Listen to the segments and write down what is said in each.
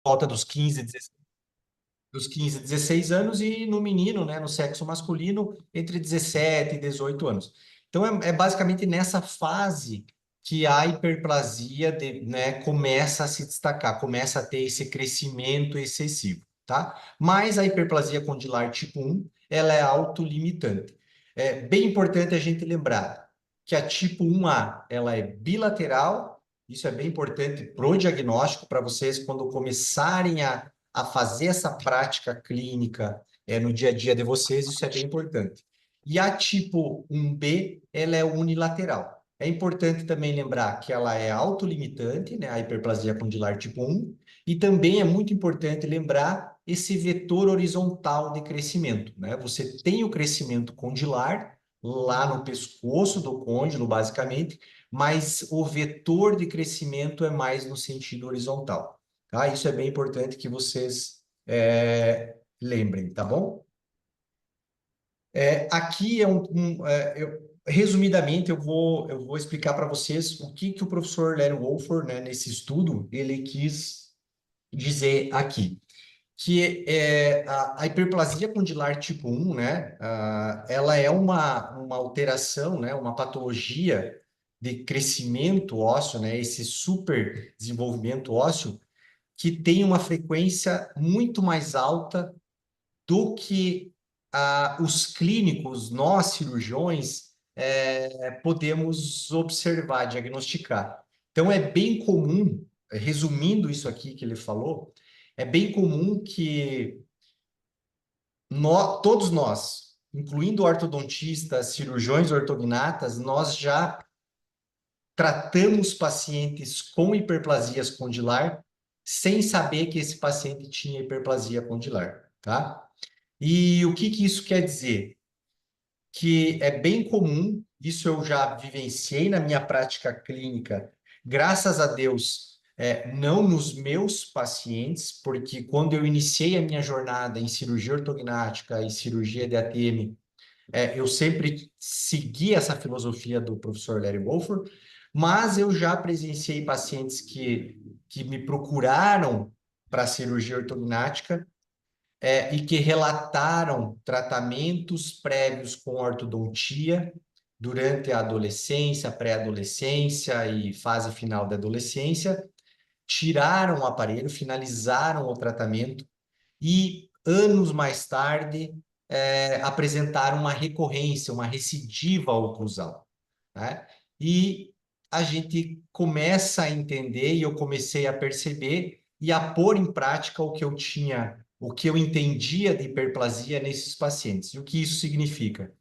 volta dos 15 a 16 anos e no menino, né, no sexo masculino, entre 17 e 18 anos. Então, é basicamente nessa fase que a hiperplasia né, começa a se destacar, começa a ter esse crescimento excessivo, tá? Mas a hiperplasia condilar tipo 1, ela é autolimitante. É bem importante a gente lembrar que a tipo 1A, ela é bilateral, isso é bem importante para o diagnóstico, para vocês, quando começarem a fazer essa prática clínica no dia a dia de vocês, isso é bem importante. E a tipo 1B, ela é unilateral. É importante também lembrar que ela é autolimitante, né, a hiperplasia condilar tipo 1, e também é muito importante lembrar esse vetor horizontal de crescimento, né? Você tem o crescimento condilar lá no pescoço do côndilo, basicamente, mas o vetor de crescimento é mais no sentido horizontal. Tá? Isso é bem importante que vocês lembrem, tá bom? Aqui resumidamente, eu vou explicar para vocês o que o professor Larry Wolford, né, nesse estudo, ele quis dizer aqui. Que a hiperplasia condilar tipo 1, né, ela é uma alteração, né, uma patologia de crescimento ósseo, né, esse super desenvolvimento ósseo, que tem uma frequência muito mais alta do que os clínicos, nós cirurgiões, podemos observar, diagnosticar. Então, é bem comum, resumindo isso aqui que ele falou, é bem comum que todos nós, incluindo ortodontistas, cirurgiões ortognatas, nós já tratamos pacientes com hiperplasias condilar sem saber que esse paciente tinha hiperplasia condilar, tá? E o que isso quer dizer? Que é bem comum, isso eu já vivenciei na minha prática clínica, graças a Deus, não nos meus pacientes, porque quando eu iniciei a minha jornada em cirurgia ortognática e cirurgia de ATM, eu sempre segui essa filosofia do professor Larry Wolford, mas eu já presenciei pacientes que me procuraram para cirurgia ortognática e que relataram tratamentos prévios com ortodontia durante a adolescência, pré-adolescência e fase final da adolescência, tiraram o aparelho, finalizaram o tratamento e, anos mais tarde, apresentaram uma recorrência, uma recidiva oclusal, né? E a gente começa a entender, e eu comecei a perceber e a pôr em prática o que eu entendia de hiperplasia nesses pacientes. E o que isso significa?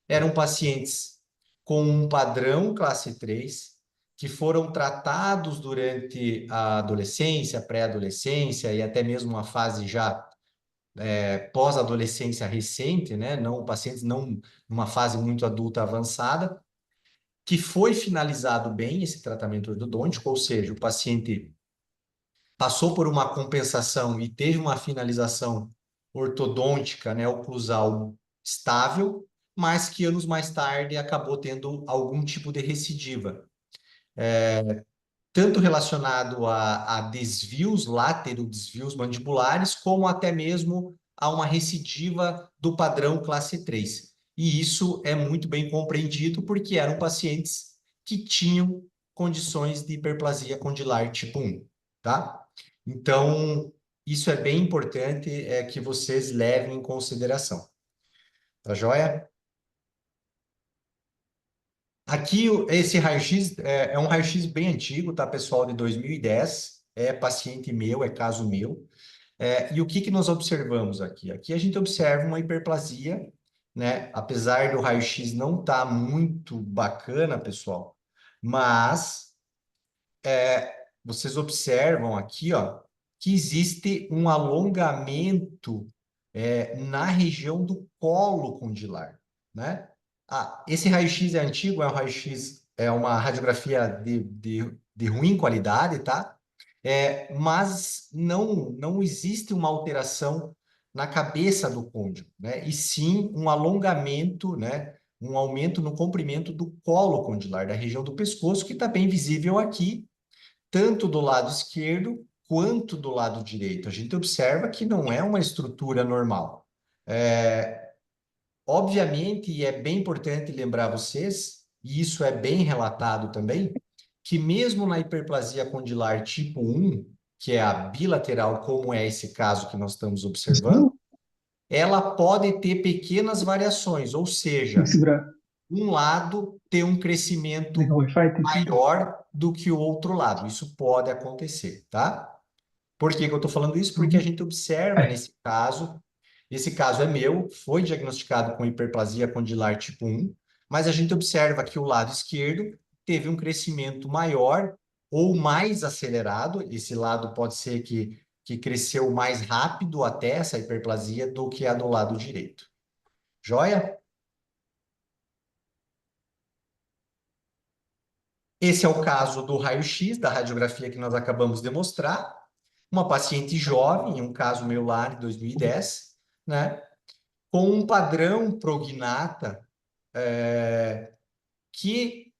Eram pacientes com um padrão classe 3, que foram tratados durante a adolescência, pré-adolescência e até mesmo uma fase já pós-adolescência recente, né? Não pacientes não numa fase muito adulta avançada, que foi finalizado bem esse tratamento ortodôntico, ou seja, o paciente passou por uma compensação e teve uma finalização ortodôntica, né, oclusal estável, mas que anos mais tarde acabou tendo algum tipo de recidiva, tanto relacionado a desvios desvios mandibulares, como até mesmo a uma recidiva do padrão classe 3. E isso é muito bem compreendido porque eram pacientes que tinham condições de hiperplasia condilar tipo 1, tá? Então, isso é bem importante que vocês levem em consideração. Tá joia? Aqui, esse raio-x é um raio-x bem antigo, tá, pessoal, de 2010. É paciente meu, é caso meu. E o que nós observamos aqui? Aqui a gente observa uma hiperplasia, né? Apesar do raio-x não estar muito bacana, pessoal, mas vocês observam aqui, ó, que existe um alongamento na região do colo condilar, né? Esse raio-x é antigo, é um raio-x, é uma radiografia de ruim qualidade, tá? Mas não existe uma alteração na cabeça do côndilo, né? E sim um alongamento, né? Um aumento no comprimento do colo condilar, da região do pescoço, que está bem visível aqui, tanto do lado esquerdo quanto do lado direito. A gente observa que não é uma estrutura normal. Obviamente, e é bem importante lembrar vocês, e isso é bem relatado também, que mesmo na hiperplasia condilar tipo 1, que é a bilateral, como é esse caso que nós estamos observando, ela pode ter pequenas variações, ou Tem que seja, segurar. um lado ter um crescimento Ligar o Wi-Fi, tem que segurar. maior do que o outro lado. Isso pode acontecer, tá? Por que que eu estou falando isso? Porque a Uhum. gente observa nesse caso, esse caso é meu, foi diagnosticado com hiperplasia condilar tipo 1, mas a gente observa que o lado esquerdo teve um crescimento maior ou mais acelerado. Esse lado pode ser que cresceu mais rápido até essa hiperplasia do que a do lado direito. Joia? Esse é o caso do raio-x, da radiografia que nós acabamos de mostrar. Uma paciente jovem, um caso meu lá de 2010, né? Com um padrão prognata, que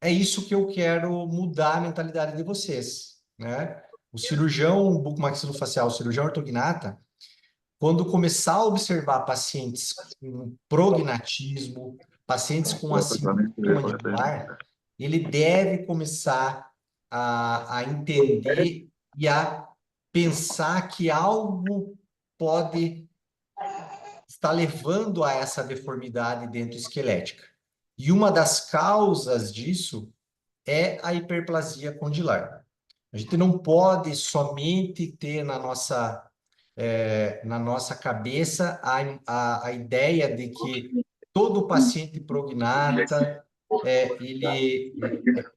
é isso que eu quero mudar a mentalidade de vocês, né? O cirurgião bucomaxilofacial, o cirurgião ortognata, quando começar a observar pacientes com prognatismo, pacientes com assimetria mandibular, ele deve começar a entender e a pensar que algo pode estar levando a essa deformidade dento-esquelética. E uma das causas disso é a hiperplasia condilar. A gente não pode somente ter na nossa cabeça a ideia de que todo paciente prognata,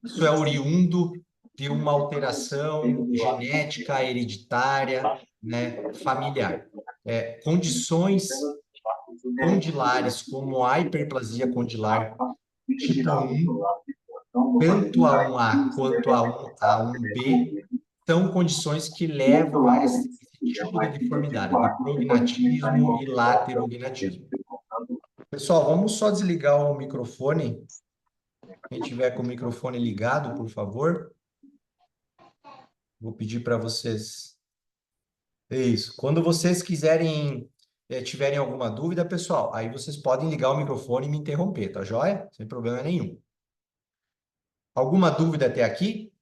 isso é oriundo de uma alteração genética, hereditária, né, familiar. Condições condilares, como a hiperplasia condilar tipo 1, tanto a 1A quanto a 1B, são condições que levam a esse tipo de deformidade, de prognatismo e laterognatismo. Pessoal, vamos só desligar o microfone. Quem tiver com o microfone ligado, por favor. Vou pedir para vocês. Isso. Quando vocês quiserem, tiverem alguma dúvida, pessoal, aí vocês podem ligar o microfone e me interromper, tá joia? Sem problema nenhum. Alguma dúvida até aqui?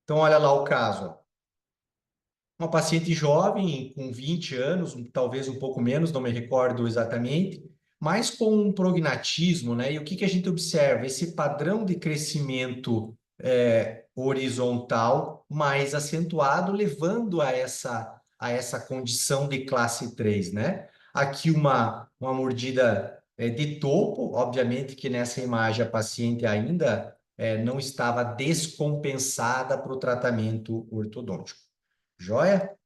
Então, olha lá o caso, ó. Uma paciente jovem, com 20 anos, talvez um pouco menos, não me recordo exatamente, mas com um prognatismo, né? E o que que a gente observa? Esse padrão de crescimento horizontal mais acentuado, levando a essa condição de classe 3, né? Aqui uma mordida de topo, obviamente que nessa imagem a paciente ainda não estava descompensada para o tratamento ortodôntico. Joia?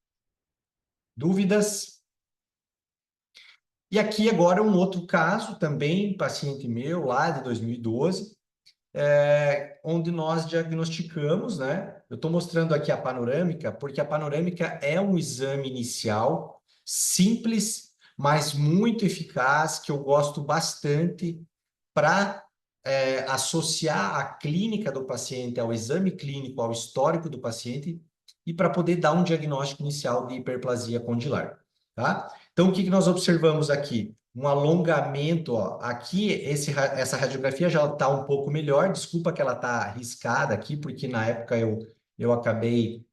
Dúvidas? E aqui agora um outro caso, também paciente meu, lá de 2012, onde nós diagnosticamos, né? Eu estou mostrando aqui a panorâmica, porque a panorâmica é um exame inicial, simples, mas muito eficaz, que eu gosto bastante para associar a clínica do paciente ao exame clínico, ao histórico do paciente, e para poder dar um diagnóstico inicial de hiperplasia condilar, tá? Então, o que que nós observamos aqui? Um alongamento, ó. Aqui, essa radiografia já está um pouco melhor, desculpa que ela está riscada aqui, porque na época eu acabei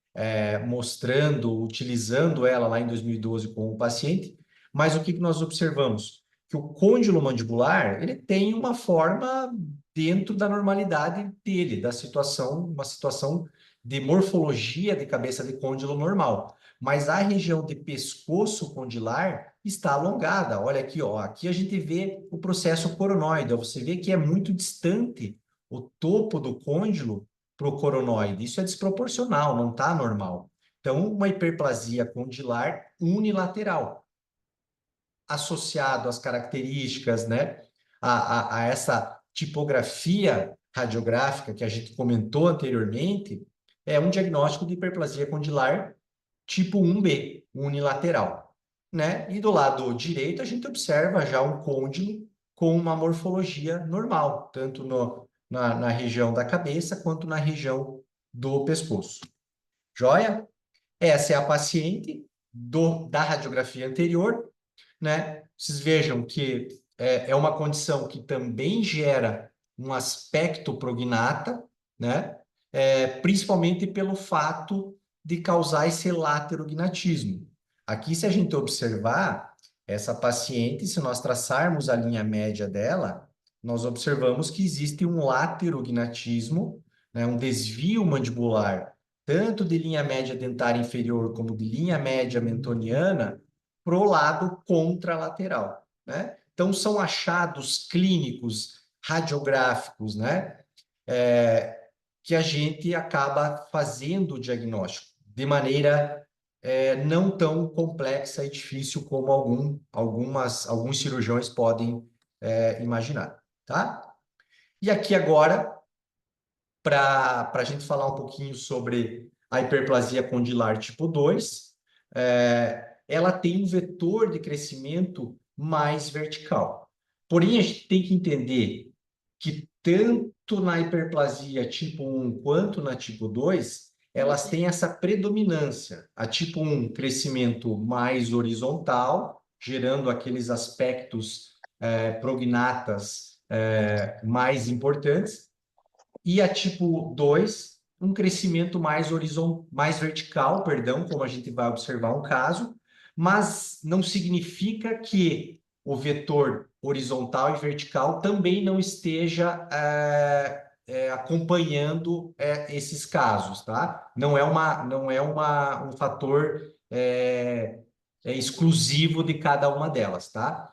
mostrando, utilizando ela lá em 2012 com o paciente, mas o que que nós observamos? Que o côndilo mandibular, ele tem uma forma dentro da normalidade dele, da situação, uma situação de morfologia de cabeça de côndilo normal. Mas a região de pescoço condilar está alongada. Olha aqui, ó. Aqui a gente vê o processo coronoide. Você vê que é muito distante o topo do côndilo para o coronoide. Isso é desproporcional, não está normal. Então, uma hiperplasia condilar unilateral, associado às características, né, a essa tipografia radiográfica que a gente comentou anteriormente, é um diagnóstico de hiperplasia condilar tipo 1B, unilateral, né? E do lado direito a gente observa já um côndilo com uma morfologia normal, tanto na região da cabeça quanto na região do pescoço. Joia? Essa é a paciente da radiografia anterior, né? Vocês vejam que é uma condição que também gera um aspecto prognata, né? Principalmente pelo fato de causar esse laterognatismo. Aqui, se a gente observar, essa paciente, se nós traçarmos a linha média dela, nós observamos que existe um laterognatismo, né? Um desvio mandibular, tanto de linha média dentária inferior como de linha média mentoniana, para o lado contralateral, né? Então, são achados clínicos, radiográficos, né? Que a gente acaba fazendo o diagnóstico de maneira não tão complexa e difícil como alguns cirurgiões podem imaginar, tá? E aqui agora, para a gente falar um pouquinho sobre a hiperplasia condilar tipo 2, ela tem um vetor de crescimento mais vertical. Porém, a gente tem que entender que tanto na hiperplasia tipo 1 quanto na tipo 2, elas têm essa predominância. A tipo 1, crescimento mais horizontal, gerando aqueles aspectos prognatas mais importantes, e a tipo 2, um crescimento mais vertical, perdão, como a gente vai observar um caso, mas não significa que o vetor horizontal e vertical também não esteja acompanhando esses casos, tá? Não é um fator exclusivo de cada uma delas, tá?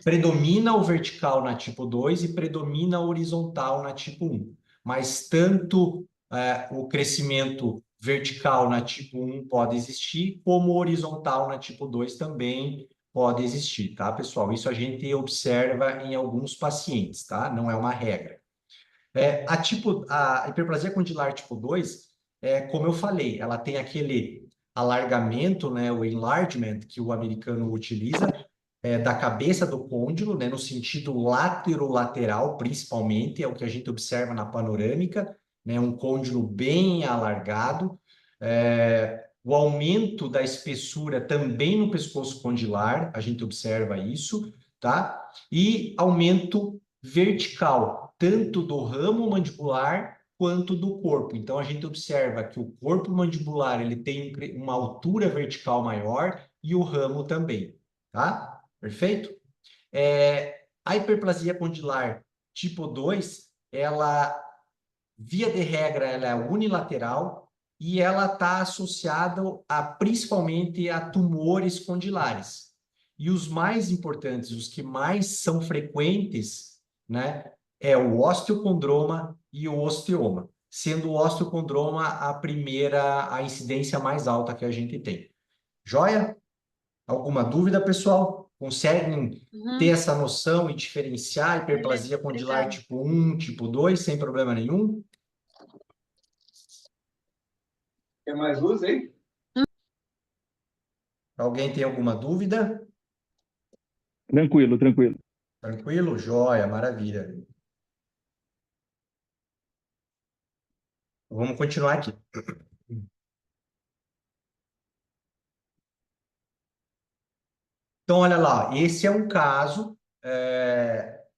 Predomina o vertical na tipo 2 e predomina o horizontal na tipo 1. Mas tanto o crescimento vertical na tipo 1 pode existir, como o horizontal na tipo 2 também pode existir, tá, pessoal? Isso a gente observa em alguns pacientes, tá? Não é uma regra. A hiperplasia condilar tipo 2, como eu falei, ela tem aquele alargamento, né, o enlargement que o americano utiliza, da cabeça do côndilo, né, no sentido lateral, principalmente, é o que a gente observa na panorâmica, né, um côndilo bem alargado. O aumento da espessura também no pescoço condilar, a gente observa isso, tá? E aumento vertical, tanto do ramo mandibular quanto do corpo. Então, a gente observa que o corpo mandibular ele tem uma altura vertical maior e o ramo também, tá? Perfeito? A hiperplasia condilar tipo 2, ela, via de regra, ela é unilateral e ela está associada principalmente a tumores condilares. E os mais importantes, os que mais são frequentes, né, é o osteocondroma e o osteoma, sendo o osteocondroma a incidência mais alta que a gente tem. Joia? Alguma dúvida, pessoal? Conseguem ter essa noção e diferenciar a hiperplasia condilar tipo 1, tipo 2, sem problema nenhum? Quer mais luz aí? Alguém tem alguma dúvida? Tranquilo, tranquilo. Tranquilo? Joia, maravilha. Vamos continuar aqui. Então, olha lá, esse é um caso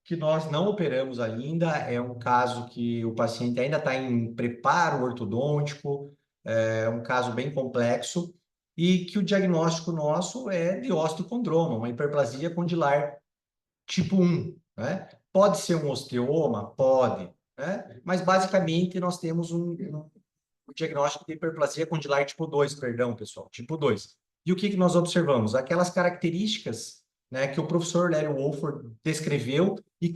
que nós não operamos ainda, é um caso que o paciente ainda está em preparo ortodôntico, é um caso bem complexo, e que o diagnóstico nosso é de osteocondroma, uma hiperplasia condilar tipo 1, né? Pode ser um osteoma? Pode, né? Mas basicamente nós temos um diagnóstico de hiperplasia condilar tipo 2, perdão, pessoal, tipo 2. E o que nós observamos? Aquelas características, né, que o professor Lério Wolford descreveu e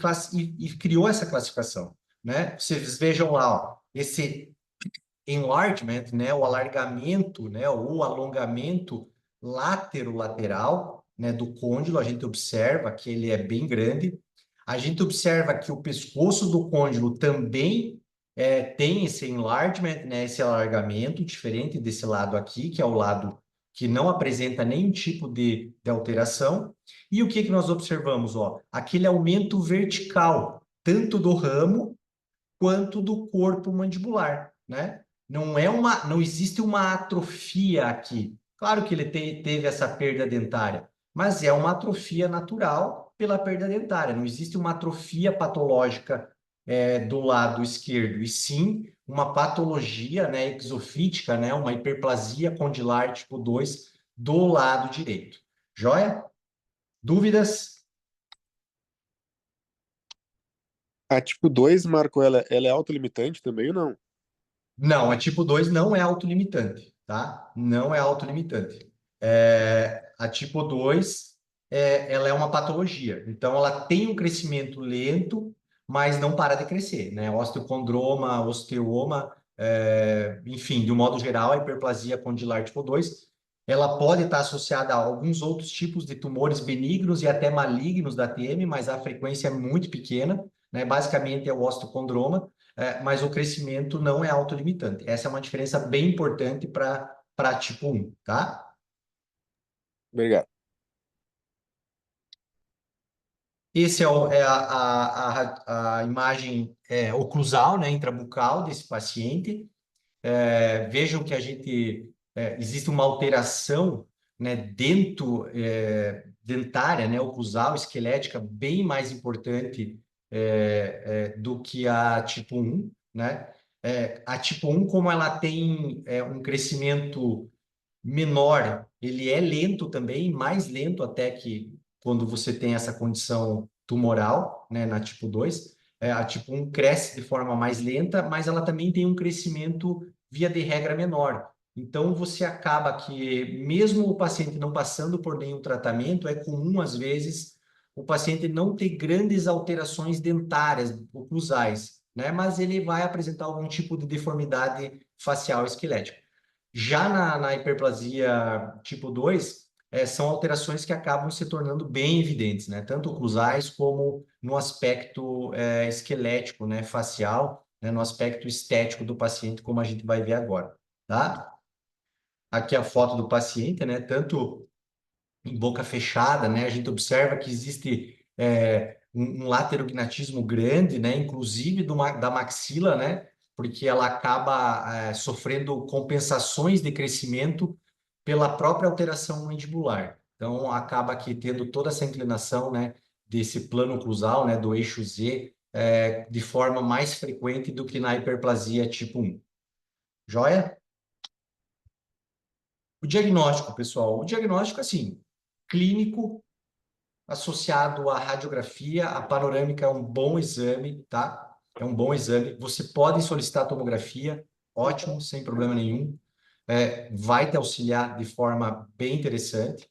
criou essa classificação, né? Vocês vejam lá, ó, esse enlargement, né, o alargamento, né, o alongamento lateral, né, do côndilo, a gente observa que ele é bem grande. A gente observa que o pescoço do côndilo também tem esse enlargement, né, esse alargamento, diferente desse lado aqui, que é o lado que não apresenta nenhum tipo de alteração. E o que nós observamos? Ó, aquele aumento vertical, tanto do ramo quanto do corpo mandibular, né? não existe uma atrofia aqui. Claro que ele teve essa perda dentária, mas é uma atrofia natural pela perda dentária. Não existe uma atrofia patológica do lado esquerdo, e sim uma patologia, né, exofítica, né, uma hiperplasia condilar tipo 2 do lado direito. Joia? Dúvidas? A tipo 2, Marco, ela é autolimitante também ou não? Não, a tipo 2 não é autolimitante, tá? Não é autolimitante. A tipo 2, ela é uma patologia. Então, ela tem um crescimento lento, mas não para de crescer, né? Osteocondroma, osteoma, enfim, de um modo geral, a hiperplasia condilar tipo 2, ela pode estar associada a alguns outros tipos de tumores benignos e até malignos da TM, mas a frequência é muito pequena, né? Basicamente é o osteocondroma, mas o crescimento não é autolimitante. Essa é uma diferença bem importante para tipo 1, tá? Obrigado. Esse é a imagem oclusal, né, intrabucal desse paciente. Vejam que existe uma alteração, né, dentária, né, oclusal, esquelética, bem mais importante do que a tipo 1, né? A tipo 1, como ela tem um crescimento menor, ele é lento também, mais lento até que quando você tem essa condição tumoral, né, na tipo 2. A tipo 1 cresce de forma mais lenta, mas ela também tem um crescimento via de regra menor. Então, você acaba que, mesmo o paciente não passando por nenhum tratamento, é comum, às vezes, o paciente não ter grandes alterações dentárias, oclusais, né? Mas ele vai apresentar algum tipo de deformidade facial esquelética. Já na hiperplasia tipo 2, são alterações que acabam se tornando bem evidentes, né? Tanto oclusais como no aspecto esquelético, né? Facial, né? No aspecto estético do paciente, como a gente vai ver agora, tá? Aqui a foto do paciente, né? Tanto em boca fechada, né? A gente observa que existe um laterognatismo grande, né? Inclusive da maxila, né? Porque ela acaba sofrendo compensações de crescimento pela própria alteração mandibular. Então, acaba aqui tendo toda essa inclinação, né? Desse plano oclusal, né? Do eixo Z, de forma mais frequente do que na hiperplasia tipo 1. Joia? O diagnóstico, pessoal. O diagnóstico, assim, clínico, associado à radiografia, a panorâmica é um bom exame, tá? É um bom exame. Você pode solicitar tomografia, ótimo, sem problema nenhum. Vai te auxiliar de forma bem interessante.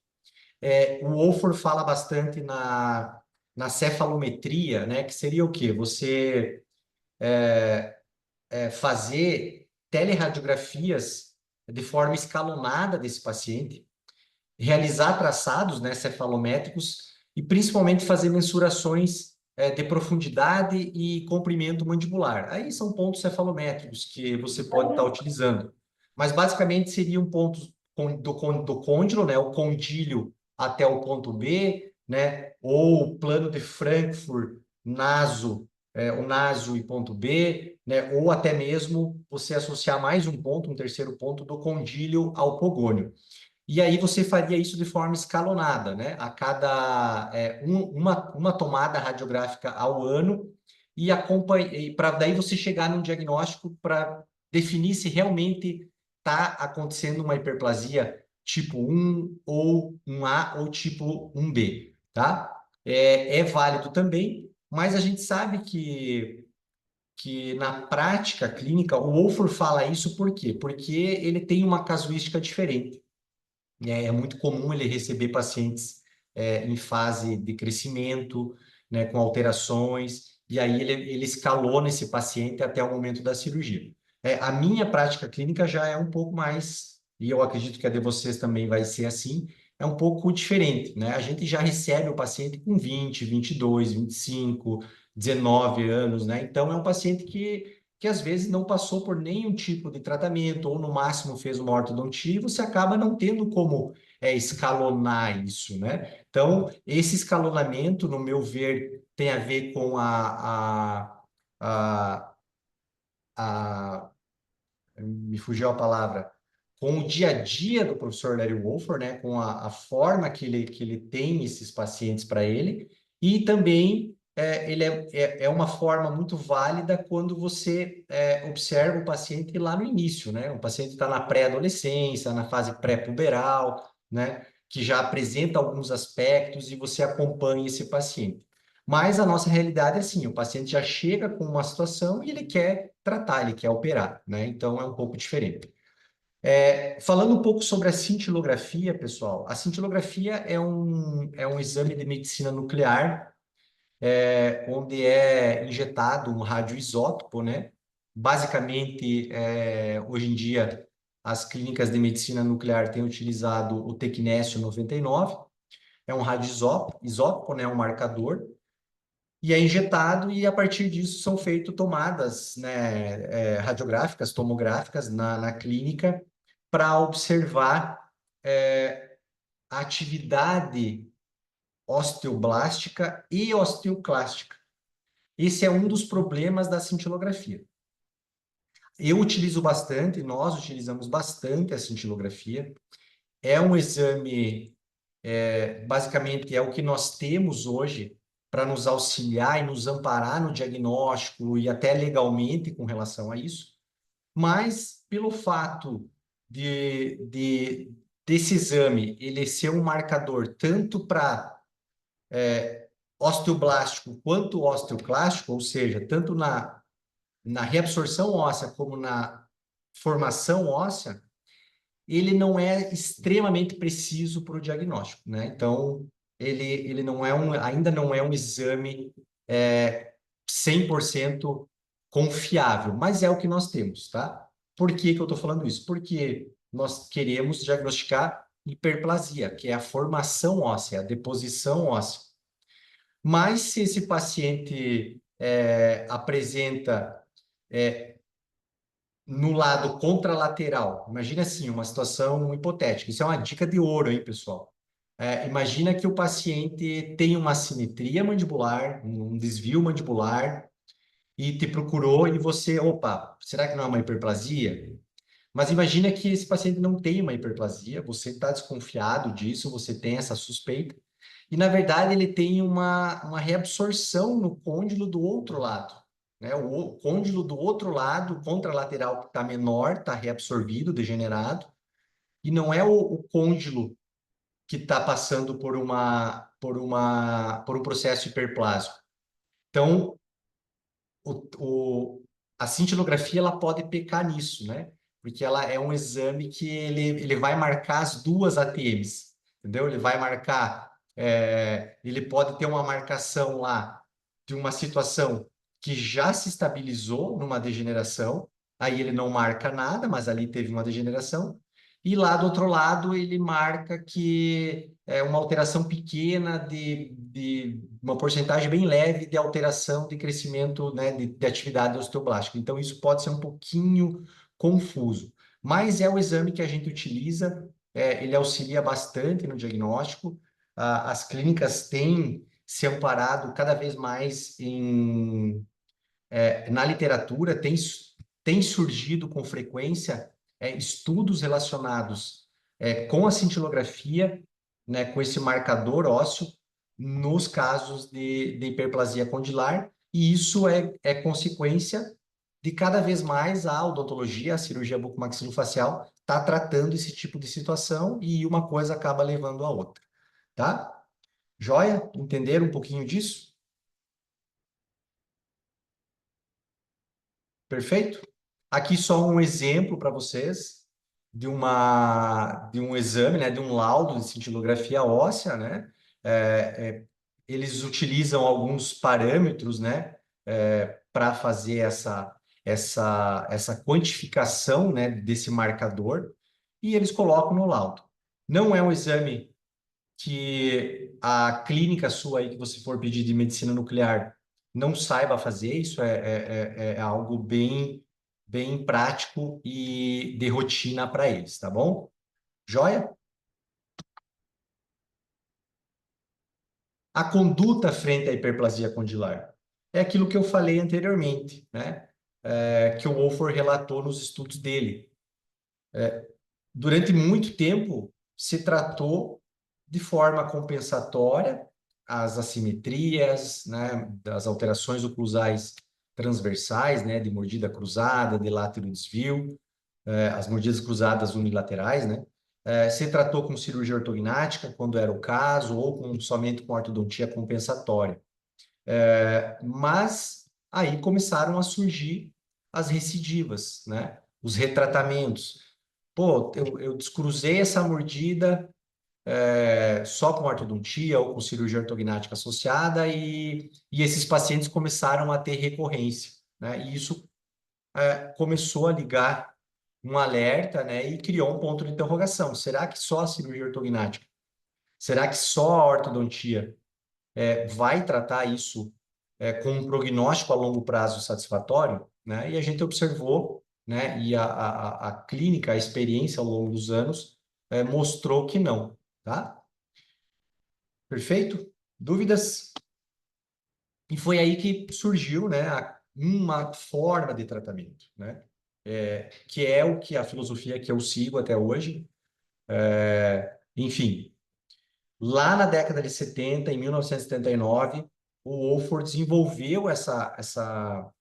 O Wolford fala bastante na cefalometria, né? Que seria o quê? Você fazer telerradiografias de forma escalonada desse paciente, realizar traçados, né, cefalométricos e principalmente fazer mensurações de profundidade e comprimento mandibular. Aí são pontos cefalométricos que você pode estar utilizando. Mas basicamente seriam pontos do côndilo, né, o condílio até o ponto B, né, ou o plano de Frankfurt, naso, o naso e ponto B, né, ou até mesmo você associar mais um ponto, um terceiro ponto do condílio ao pogônio. E aí você faria isso de forma escalonada, né? A cada uma tomada radiográfica ao ano e para daí você chegar num diagnóstico para definir se realmente está acontecendo uma hiperplasia tipo 1 ou 1A ou tipo 1B, tá? É válido também, mas a gente sabe que na prática clínica, o Wolford fala isso por quê? Porque ele tem uma casuística diferente. É muito comum ele receber pacientes em fase de crescimento, né, com alterações, e aí ele escalona esse paciente até o momento da cirurgia. A minha prática clínica já é um pouco mais, e eu acredito que a de vocês também vai ser assim, é um pouco diferente, né? A gente já recebe o paciente com 20, 22, 25, 19 anos, né? Então é um paciente que às vezes não passou por nenhum tipo de tratamento, ou no máximo fez uma ortodontia, e você acaba não tendo como escalonar isso, né? Então, esse escalonamento, no meu ver, tem a ver com a me fugiu a palavra, com o dia a dia do professor Larry Wolfer, né, com a forma que ele tem esses pacientes para ele, e também ele é uma forma muito válida quando você observa o paciente lá no início, né? O paciente está na pré-adolescência, na fase pré-puberal, né? Que já apresenta alguns aspectos e você acompanha esse paciente. Mas a nossa realidade é assim, o paciente já chega com uma situação e ele quer tratar, ele quer operar, né? Então é um pouco diferente. Falando um pouco sobre a cintilografia, pessoal, a cintilografia é um exame de medicina nuclear, onde é injetado um radioisótopo, né? Basicamente, hoje em dia, as clínicas de medicina nuclear têm utilizado o Tecnésio 99, é um radioisótopo, né? Um marcador, e é injetado e a partir disso são feitas tomadas, né, radiográficas, tomográficas na clínica para observar a atividade osteoblástica e osteoclástica. Esse é um dos problemas da cintilografia. Eu utilizo bastante, nós utilizamos bastante a cintilografia. É um exame, basicamente, é o que nós temos hoje para nos auxiliar e nos amparar no diagnóstico e até legalmente com relação a isso. Mas, pelo fato desse exame ele ser um marcador tanto para osteoblástico quanto osteoclástico, ou seja, tanto na reabsorção óssea como na formação óssea, ele não é extremamente preciso para o diagnóstico, né? Então, ele não é ainda não é um exame 100% confiável, mas é o que nós temos, tá? Por que que eu estou falando isso? Porque nós queremos diagnosticar hiperplasia, que é a formação óssea, a deposição óssea. Mas se esse paciente apresenta no lado contralateral, imagina assim, uma situação hipotética, isso é uma dica de ouro, hein, pessoal? Imagina que o paciente tem uma assimetria mandibular, um desvio mandibular, e te procurou e você, opa, será que não é uma hiperplasia? Mas imagina que esse paciente não tem uma hiperplasia, você está desconfiado disso, você tem essa suspeita, e na verdade ele tem uma reabsorção no côndilo do outro lado, né? O côndilo do outro lado, o contralateral que está menor, está reabsorvido, degenerado, e não é o côndilo que está passando por um processo hiperplásico. Então, o, o, a cintilografia ela pode pecar nisso, né? Porque ela é um exame que ele vai marcar as duas ATMs, entendeu? Ele vai marcar, ele pode ter uma marcação lá de uma situação que já se estabilizou numa degeneração, aí ele não marca nada, mas ali teve uma degeneração, e lá do outro lado ele marca que é uma alteração pequena de uma porcentagem bem leve de alteração de crescimento, né, de atividade osteoblástica. Então, isso pode ser um pouquinho confuso, mas é o exame que a gente utiliza, ele auxilia bastante no diagnóstico. As clínicas têm se amparado cada vez mais na literatura, tem surgido com frequência estudos relacionados com a cintilografia, né, com esse marcador ósseo, nos casos de hiperplasia condilar, e isso é consequência de cada vez mais a odontologia, a cirurgia bucomaxilofacial, tá tratando esse tipo de situação e uma coisa acaba levando a outra, tá? Joia? Entenderam um pouquinho disso? Perfeito? Aqui só um exemplo para vocês de um exame, né, de um laudo de cintilografia óssea, né? É, eles utilizam alguns parâmetros, né, para fazer essa quantificação, né, desse marcador e eles colocam no laudo. Não é um exame que a clínica sua aí que você for pedir de medicina nuclear não saiba fazer, isso é algo bem prático e de rotina para eles, tá bom? Joia? A conduta frente à hiperplasia condilar é aquilo que eu falei anteriormente, né? que o Wolford relatou nos estudos dele. Durante muito tempo, se tratou de forma compensatória as assimetrias, né, das alterações oclusais transversais, né, de mordida cruzada, de látero desvio, as mordidas cruzadas unilaterais, né? Se tratou com cirurgia ortognática, quando era o caso, ou somente com ortodontia compensatória. Mas aí começaram a surgir as recidivas, né? Os retratamentos. Pô, eu descruzei essa mordida só com ortodontia ou com cirurgia ortognática associada e esses pacientes começaram a ter recorrência, né? E isso começou a ligar um alerta, né? E criou um ponto de interrogação. Será que só a cirurgia ortognática? Será que só a ortodontia vai tratar isso com um prognóstico a longo prazo satisfatório, né? E a gente observou, né? E a clínica, a experiência ao longo dos anos mostrou que não, tá? Perfeito? Dúvidas? E foi aí que surgiu, né? Uma forma de tratamento, né? Que é o que a filosofia que eu sigo até hoje. Enfim, lá na década de 70, em 1979, o Wolford desenvolveu essa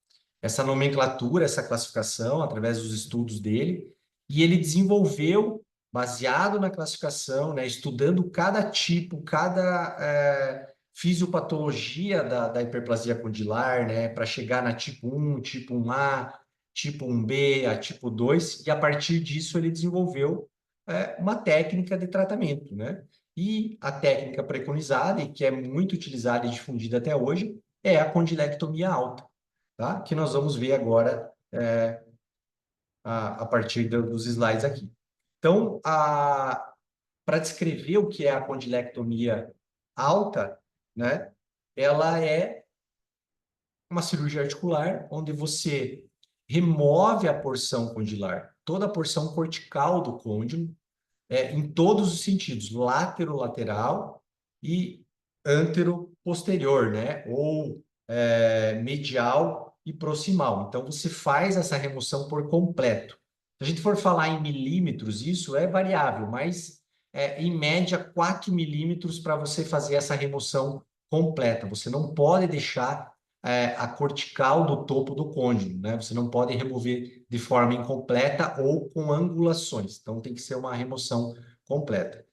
nomenclatura, essa classificação, através dos estudos dele, e ele desenvolveu, baseado na classificação, né, estudando cada tipo, cada fisiopatologia da hiperplasia condilar, né, para chegar na tipo 1, tipo 1A, tipo 1B, a tipo 2, e a partir disso ele desenvolveu uma técnica de tratamento, né? E a técnica preconizada, e que é muito utilizada e difundida até hoje, é a condilectomia alta, tá? Que nós vamos ver agora a partir dos slides aqui. Então, para descrever o que é a condilectomia alta, né? Ela é uma cirurgia articular onde você remove a porção condilar, toda a porção cortical do côndilo, em todos os sentidos, lateral e antero-posterior, né? Ou medial e proximal. Então, você faz essa remoção por completo. Se a gente for falar em milímetros, isso é variável, mas em média 4 milímetros para você fazer essa remoção completa. Você não pode deixar a cortical do topo do côndilo, né? Você não pode remover de forma incompleta ou com angulações. Então, tem que ser uma remoção completa.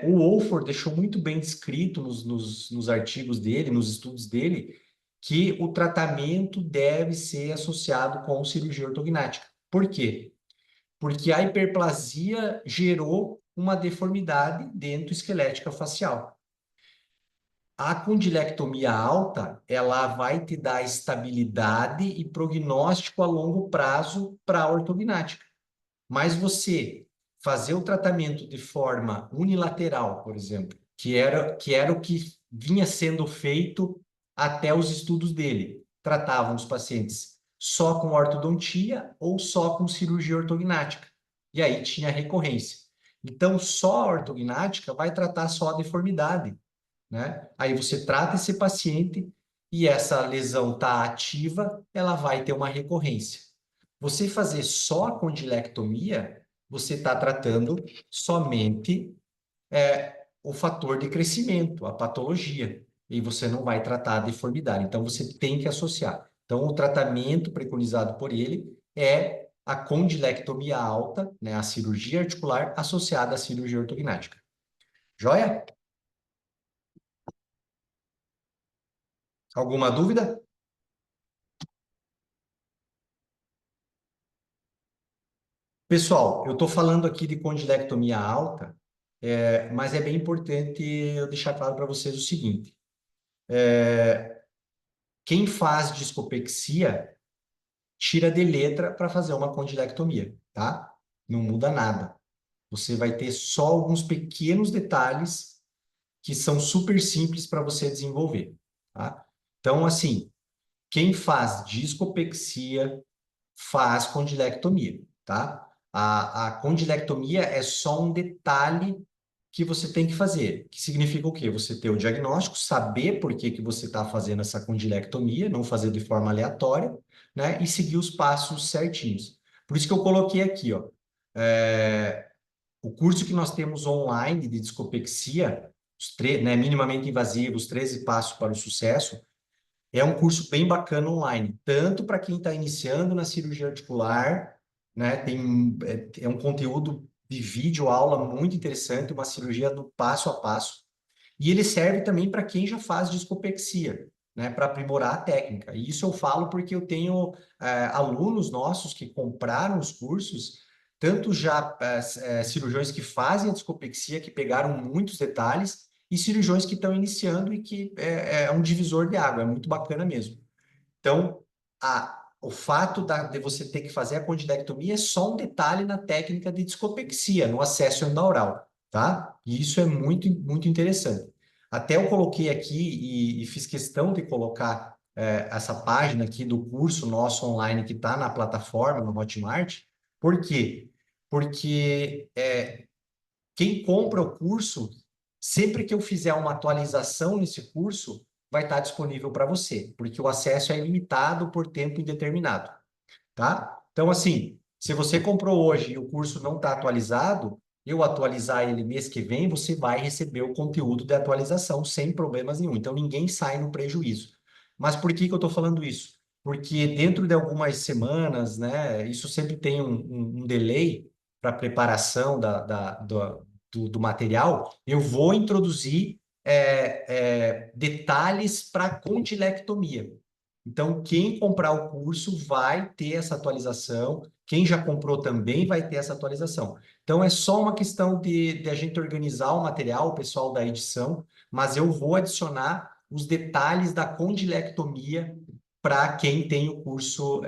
O Wolford deixou muito bem descrito nos artigos dele, nos estudos dele, que o tratamento deve ser associado com cirurgia ortognática. Por quê? Porque a hiperplasia gerou uma deformidade dento-esquelética facial. A condilectomia alta, ela vai te dar estabilidade e prognóstico a longo prazo para a ortognática. Mas você fazer o tratamento de forma unilateral, por exemplo, que era o que vinha sendo feito até os estudos dele. Tratavam os pacientes só com ortodontia ou só com cirurgia ortognática. E aí tinha recorrência. Então, só a ortognática vai tratar só a deformidade, né? Aí você trata esse paciente e essa lesão está ativa, ela vai ter uma recorrência. Você fazer só a condilectomia, você está tratando somente o fator de crescimento, a patologia, e você não vai tratar a deformidade. Então, você tem que associar. Então, o tratamento preconizado por ele é a condilectomia alta, né, a cirurgia articular associada à cirurgia ortognática. Joia? Alguma dúvida? Pessoal, eu estou falando aqui de condilectomia alta, mas é bem importante eu deixar claro para vocês o seguinte: quem faz discopexia tira de letra para fazer uma condilectomia, tá? Não muda nada. Você vai ter só alguns pequenos detalhes que são super simples para você desenvolver, tá? Então, assim, quem faz discopexia faz condilectomia, tá? A condilectomia é só um detalhe que você tem que fazer. Que significa o quê? Você ter o diagnóstico, saber por que que você está fazendo essa condilectomia, não fazer de forma aleatória, né? E seguir os passos certinhos. Por isso que eu coloquei aqui, ó. O curso que nós temos online de discopexia, né, minimamente invasivos, 13 passos para o sucesso, é um curso bem bacana online, tanto para quem está iniciando na cirurgia articular, né? É um conteúdo de vídeo aula muito interessante, uma cirurgia do passo a passo. E ele serve também para quem já faz discopexia, né? Para aprimorar a técnica. E isso eu falo porque eu tenho alunos nossos que compraram os cursos, tanto já cirurgiões que fazem a discopexia, que pegaram muitos detalhes, e cirurgiões que estão iniciando e que é um divisor de água, é muito bacana mesmo. Então, o fato de você ter que fazer a condidectomia é só um detalhe na técnica de discopexia, no acesso endaural, tá? E isso é muito, muito interessante. Até eu coloquei aqui e fiz questão de colocar essa página aqui do curso nosso online que está na plataforma, no Hotmart. Por quê? Porque quem compra o curso, sempre que eu fizer uma atualização nesse curso, vai estar disponível para você, porque o acesso é ilimitado por tempo indeterminado, tá? Então, assim, se você comprou hoje e o curso não está atualizado, eu atualizar ele mês que vem, você vai receber o conteúdo de atualização sem problemas nenhum. Então, ninguém sai no prejuízo. Mas por que que eu estou falando isso? Porque dentro de algumas semanas, né, isso sempre tem um delay para preparação do material, eu vou introduzir detalhes para condilectomia. Então, quem comprar o curso vai ter essa atualização, quem já comprou também vai ter essa atualização. Então, é só uma questão de a gente organizar o material, o pessoal da edição, mas eu vou adicionar os detalhes da condilectomia para quem tem o curso,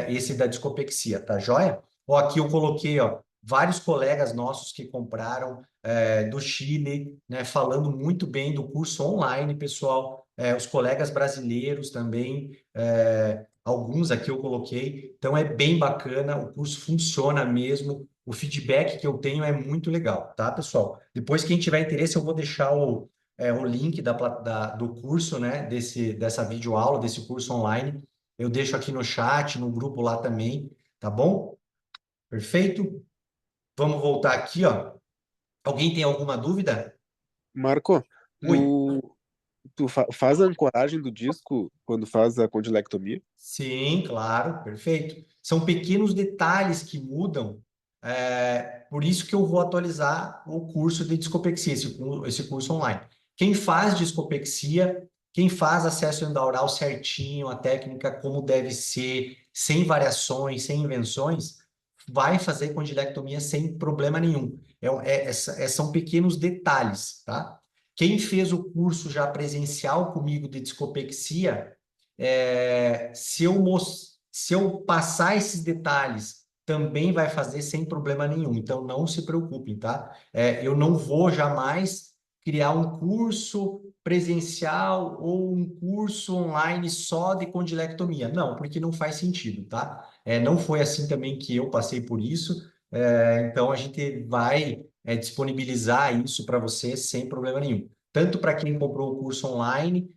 esse da discopexia, tá joia? Ó, aqui eu coloquei, ó, vários colegas nossos que compraram do Chile, né, falando muito bem do curso online, pessoal. Os colegas brasileiros também, alguns aqui eu coloquei. Então é bem bacana, o curso funciona mesmo. O feedback que eu tenho é muito legal, tá, pessoal? Depois, quem tiver interesse, eu vou deixar o link do curso, né, dessa videoaula, desse curso online. Eu deixo aqui no chat, no grupo lá também, tá bom? Perfeito? Vamos voltar aqui, ó. Alguém tem alguma dúvida? Marco, Oi. tu faz a ancoragem do disco quando faz a condilectomia? Sim, claro, perfeito. São pequenos detalhes que mudam, por isso que eu vou atualizar o curso de discopexia, esse curso online. Quem faz discopexia, quem faz acesso endaural certinho, a técnica como deve ser, sem variações, sem invenções, vai fazer condilectomia sem problema nenhum. São pequenos detalhes, tá? Quem fez o curso já presencial comigo de discopexia, se eu passar esses detalhes, também vai fazer sem problema nenhum. Então, não se preocupem, tá? Eu não vou jamais criar um curso presencial ou um curso online só de condilectomia. Não, porque não faz sentido, tá? Não foi assim também que eu passei por isso. Então, a gente vai disponibilizar isso para você sem problema nenhum. Tanto para quem comprou o curso online,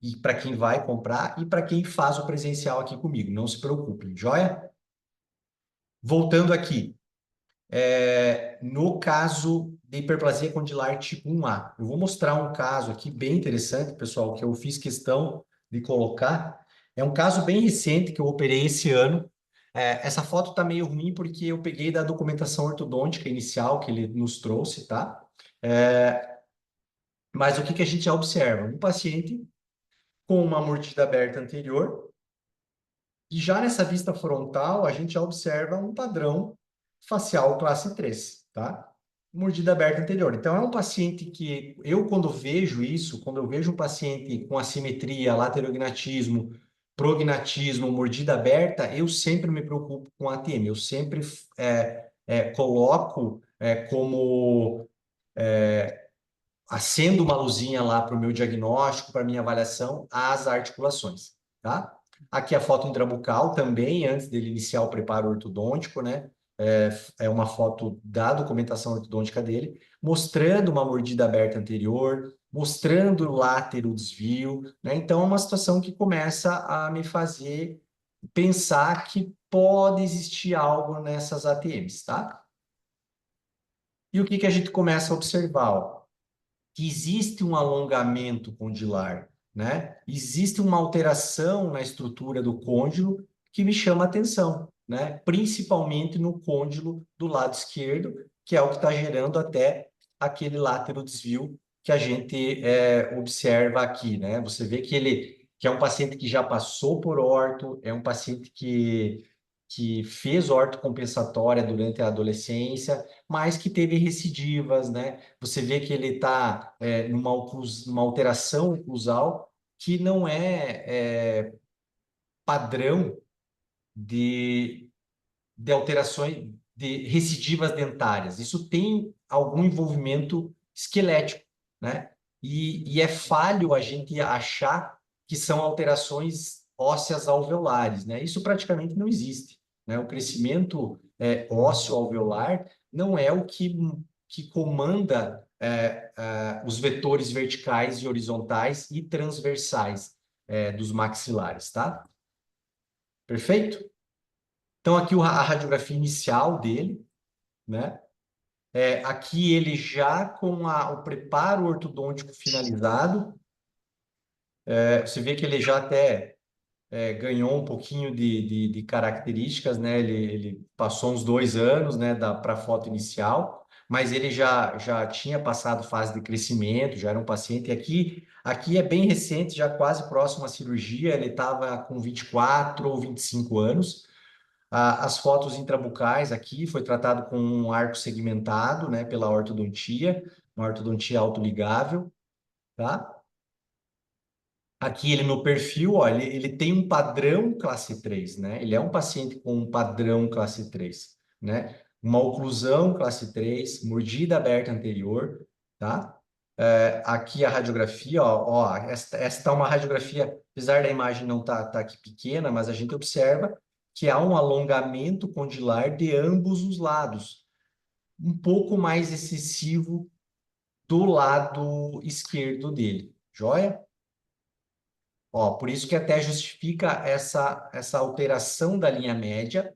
e para quem vai comprar e para quem faz o presencial aqui comigo. Não se preocupem, joia? Voltando aqui, no caso de hiperplasia condilar tipo 1A, eu vou mostrar um caso aqui bem interessante, pessoal, que eu fiz questão de colocar. É um caso bem recente que eu operei esse ano. Essa foto está meio ruim porque eu peguei da documentação ortodôntica inicial que ele nos trouxe, tá? Mas o que que a gente já observa? Um paciente com uma mordida aberta anterior. E já nessa vista frontal, a gente já observa um padrão facial classe 3, tá? Mordida aberta anterior. Então, é um paciente que eu, quando vejo isso, quando eu vejo um paciente com assimetria, laterognatismo, prognatismo, mordida aberta, eu sempre me preocupo com ATM. Eu sempre coloco como acendo uma luzinha lá para o meu diagnóstico, para minha avaliação, as articulações, tá? Aqui a foto intrabucal também, antes dele iniciar o preparo ortodôntico, né? é uma foto da documentação ortodôntica dele, mostrando uma mordida aberta anterior, mostrando o látero desvio, né? Então, é uma situação que começa a me fazer pensar que pode existir algo nessas ATMs, tá? E o que que a gente começa a observar? Ó? Que existe um alongamento condilar, né? Existe uma alteração na estrutura do côndilo que me chama a atenção, né? Principalmente no côndilo do lado esquerdo, que é o que está gerando até aquele látero desvio que a gente observa aqui, né? Você vê que é um paciente que já passou por orto, é um paciente que fez ortocompensatória durante a adolescência, mas que teve recidivas, né? Você vê que ele está numa alteração oclusal que não é padrão de, de alterações, de recidivas dentárias. Isso tem algum envolvimento esquelético, né? E é falho a gente achar que são alterações ósseas alveolares, né? Isso praticamente não existe, né? O crescimento ósseo alveolar não é o que comanda os vetores verticais e horizontais e transversais dos maxilares, tá? Perfeito? Então, aqui a radiografia inicial dele, né? Aqui ele já com o preparo ortodôntico finalizado, você vê que ele já até ganhou um pouquinho de características, né? Ele passou uns 2 anos, né, para a foto inicial, mas ele já tinha passado fase de crescimento, já era um paciente. E aqui é bem recente, já quase próximo à cirurgia, ele estava com 24 ou 25 anos. As fotos intrabucais aqui foi tratado com um arco segmentado, né, pela ortodontia, uma ortodontia autoligável, tá? Aqui ele no perfil, ó, ele tem um padrão classe 3, né? Ele é um paciente com um padrão classe 3, né? Uma oclusão classe 3, mordida aberta anterior, tá? Aqui a radiografia, ó, esta é uma radiografia, apesar da imagem não tá aqui pequena, mas a gente observa que há um alongamento condilar de ambos os lados, um pouco mais excessivo do lado esquerdo dele, joia? Ó, por isso que até justifica essa alteração da linha média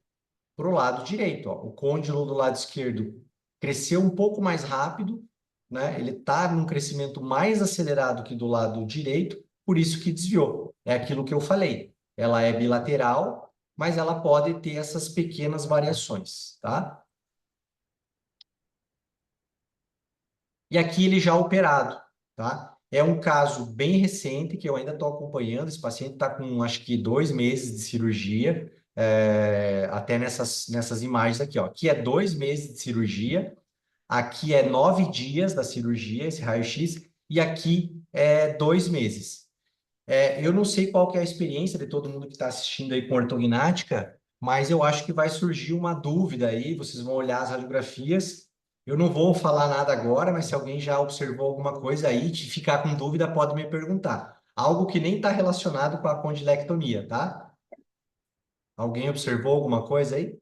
para o lado direito. Ó. O côndilo do lado esquerdo cresceu um pouco mais rápido, né? Ele está num crescimento mais acelerado que do lado direito, por isso que desviou. É aquilo que eu falei. Ela é bilateral, mas ela pode ter essas pequenas variações, tá? E aqui ele já operado, tá? É um caso bem recente que eu ainda estou acompanhando. Esse paciente está com, acho que, 2 meses de cirurgia, até nessas imagens aqui, ó. Aqui é 2 meses de cirurgia, aqui é 9 dias da cirurgia, esse raio-x, e aqui é 2 meses. Eu não sei qual que é a experiência de todo mundo que está assistindo aí com ortognática, mas eu acho que vai surgir uma dúvida aí, vocês vão olhar as radiografias. Eu não vou falar nada agora, mas se alguém já observou alguma coisa aí, te ficar com dúvida, pode me perguntar. Algo que nem está relacionado com a condilectomia, tá? Alguém observou alguma coisa aí?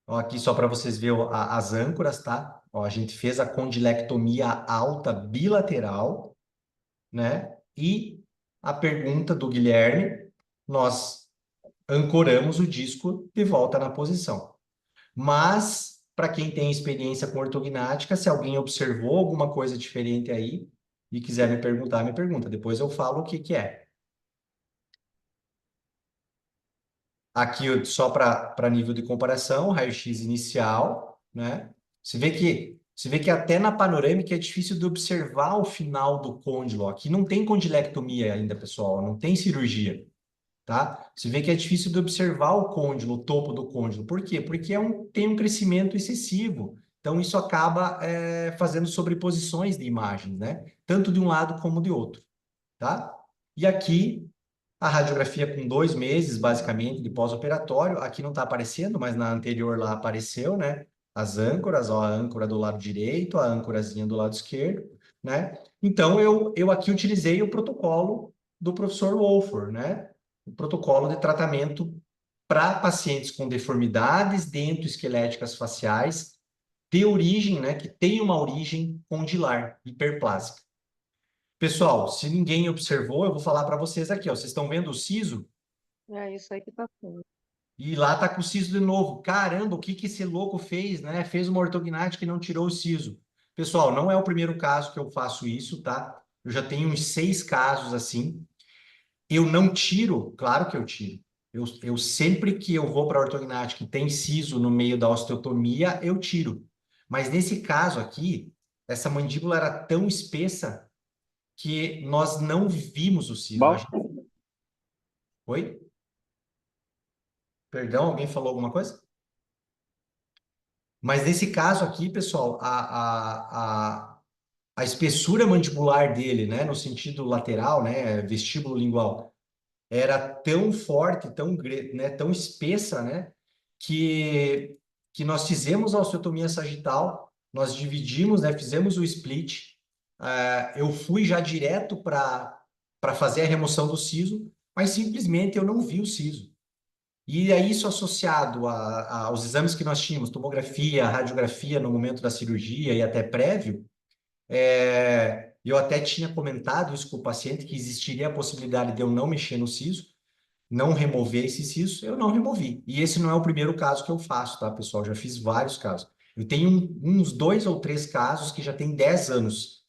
Ó, aqui só para vocês verem as âncoras, tá? Ó, a gente fez a condilectomia alta bilateral, né? E a pergunta do Guilherme, nós ancoramos o disco de volta na posição. Mas, para quem tem experiência com ortognática, se alguém observou alguma coisa diferente aí e quiser me perguntar, me pergunta. Depois eu falo o que que é. Aqui, só para nível de comparação, raio-x inicial, né? Você vê que até na panorâmica é difícil de observar o final do côndilo. Aqui não tem condilectomia ainda, pessoal, não tem cirurgia, tá? Você vê que é difícil de observar o côndilo, o topo do côndilo. Por quê? Porque tem um crescimento excessivo. Então, isso acaba fazendo sobreposições de imagens, né? Tanto de um lado como de outro, tá? E aqui a radiografia com 2 meses, basicamente, de pós-operatório. Aqui não está aparecendo, mas na anterior lá apareceu, né? As âncoras, ó, a âncora do lado direito, a âncorazinha do lado esquerdo, né? Então, eu aqui utilizei o protocolo do professor Wolfer, né? O protocolo de tratamento para pacientes com deformidades dento-esqueléticas faciais de origem, né, que tem uma origem condilar, hiperplásica. Pessoal, se ninguém observou, eu vou falar para vocês aqui, ó. Vocês estão vendo o siso? É isso aí que tá fundo. E lá tá com o siso de novo. Caramba, o que que esse louco fez, né? Fez uma ortognática e não tirou o siso. Pessoal, não é o primeiro caso que eu faço isso, tá? Eu já tenho uns 6 casos assim. Eu não tiro, claro que eu tiro. Eu sempre que eu vou para ortognática e tem siso no meio da osteotomia, eu tiro. Mas nesse caso aqui, essa mandíbula era tão espessa que nós não vimos o siso. Bom, Oi? Perdão, alguém falou alguma coisa? Mas nesse caso aqui, pessoal, a espessura mandibular dele, né, no sentido lateral, né, vestíbulo lingual, era tão forte, né, tão espessa, né, que, que nós fizemos a osteotomia sagital, nós dividimos, né, fizemos o split. Eu fui já direto para fazer a remoção do siso, mas simplesmente eu não vi o siso. E aí, isso associado aos exames que nós tínhamos, tomografia, radiografia no momento da cirurgia e até prévio, eu até tinha comentado isso com o paciente, que existiria a possibilidade de eu não mexer no siso, não remover esse siso, eu não removi. E esse não é o primeiro caso que eu faço, tá, pessoal? Já fiz vários casos. Eu tenho uns 2 ou 3 casos que já tem 10 anos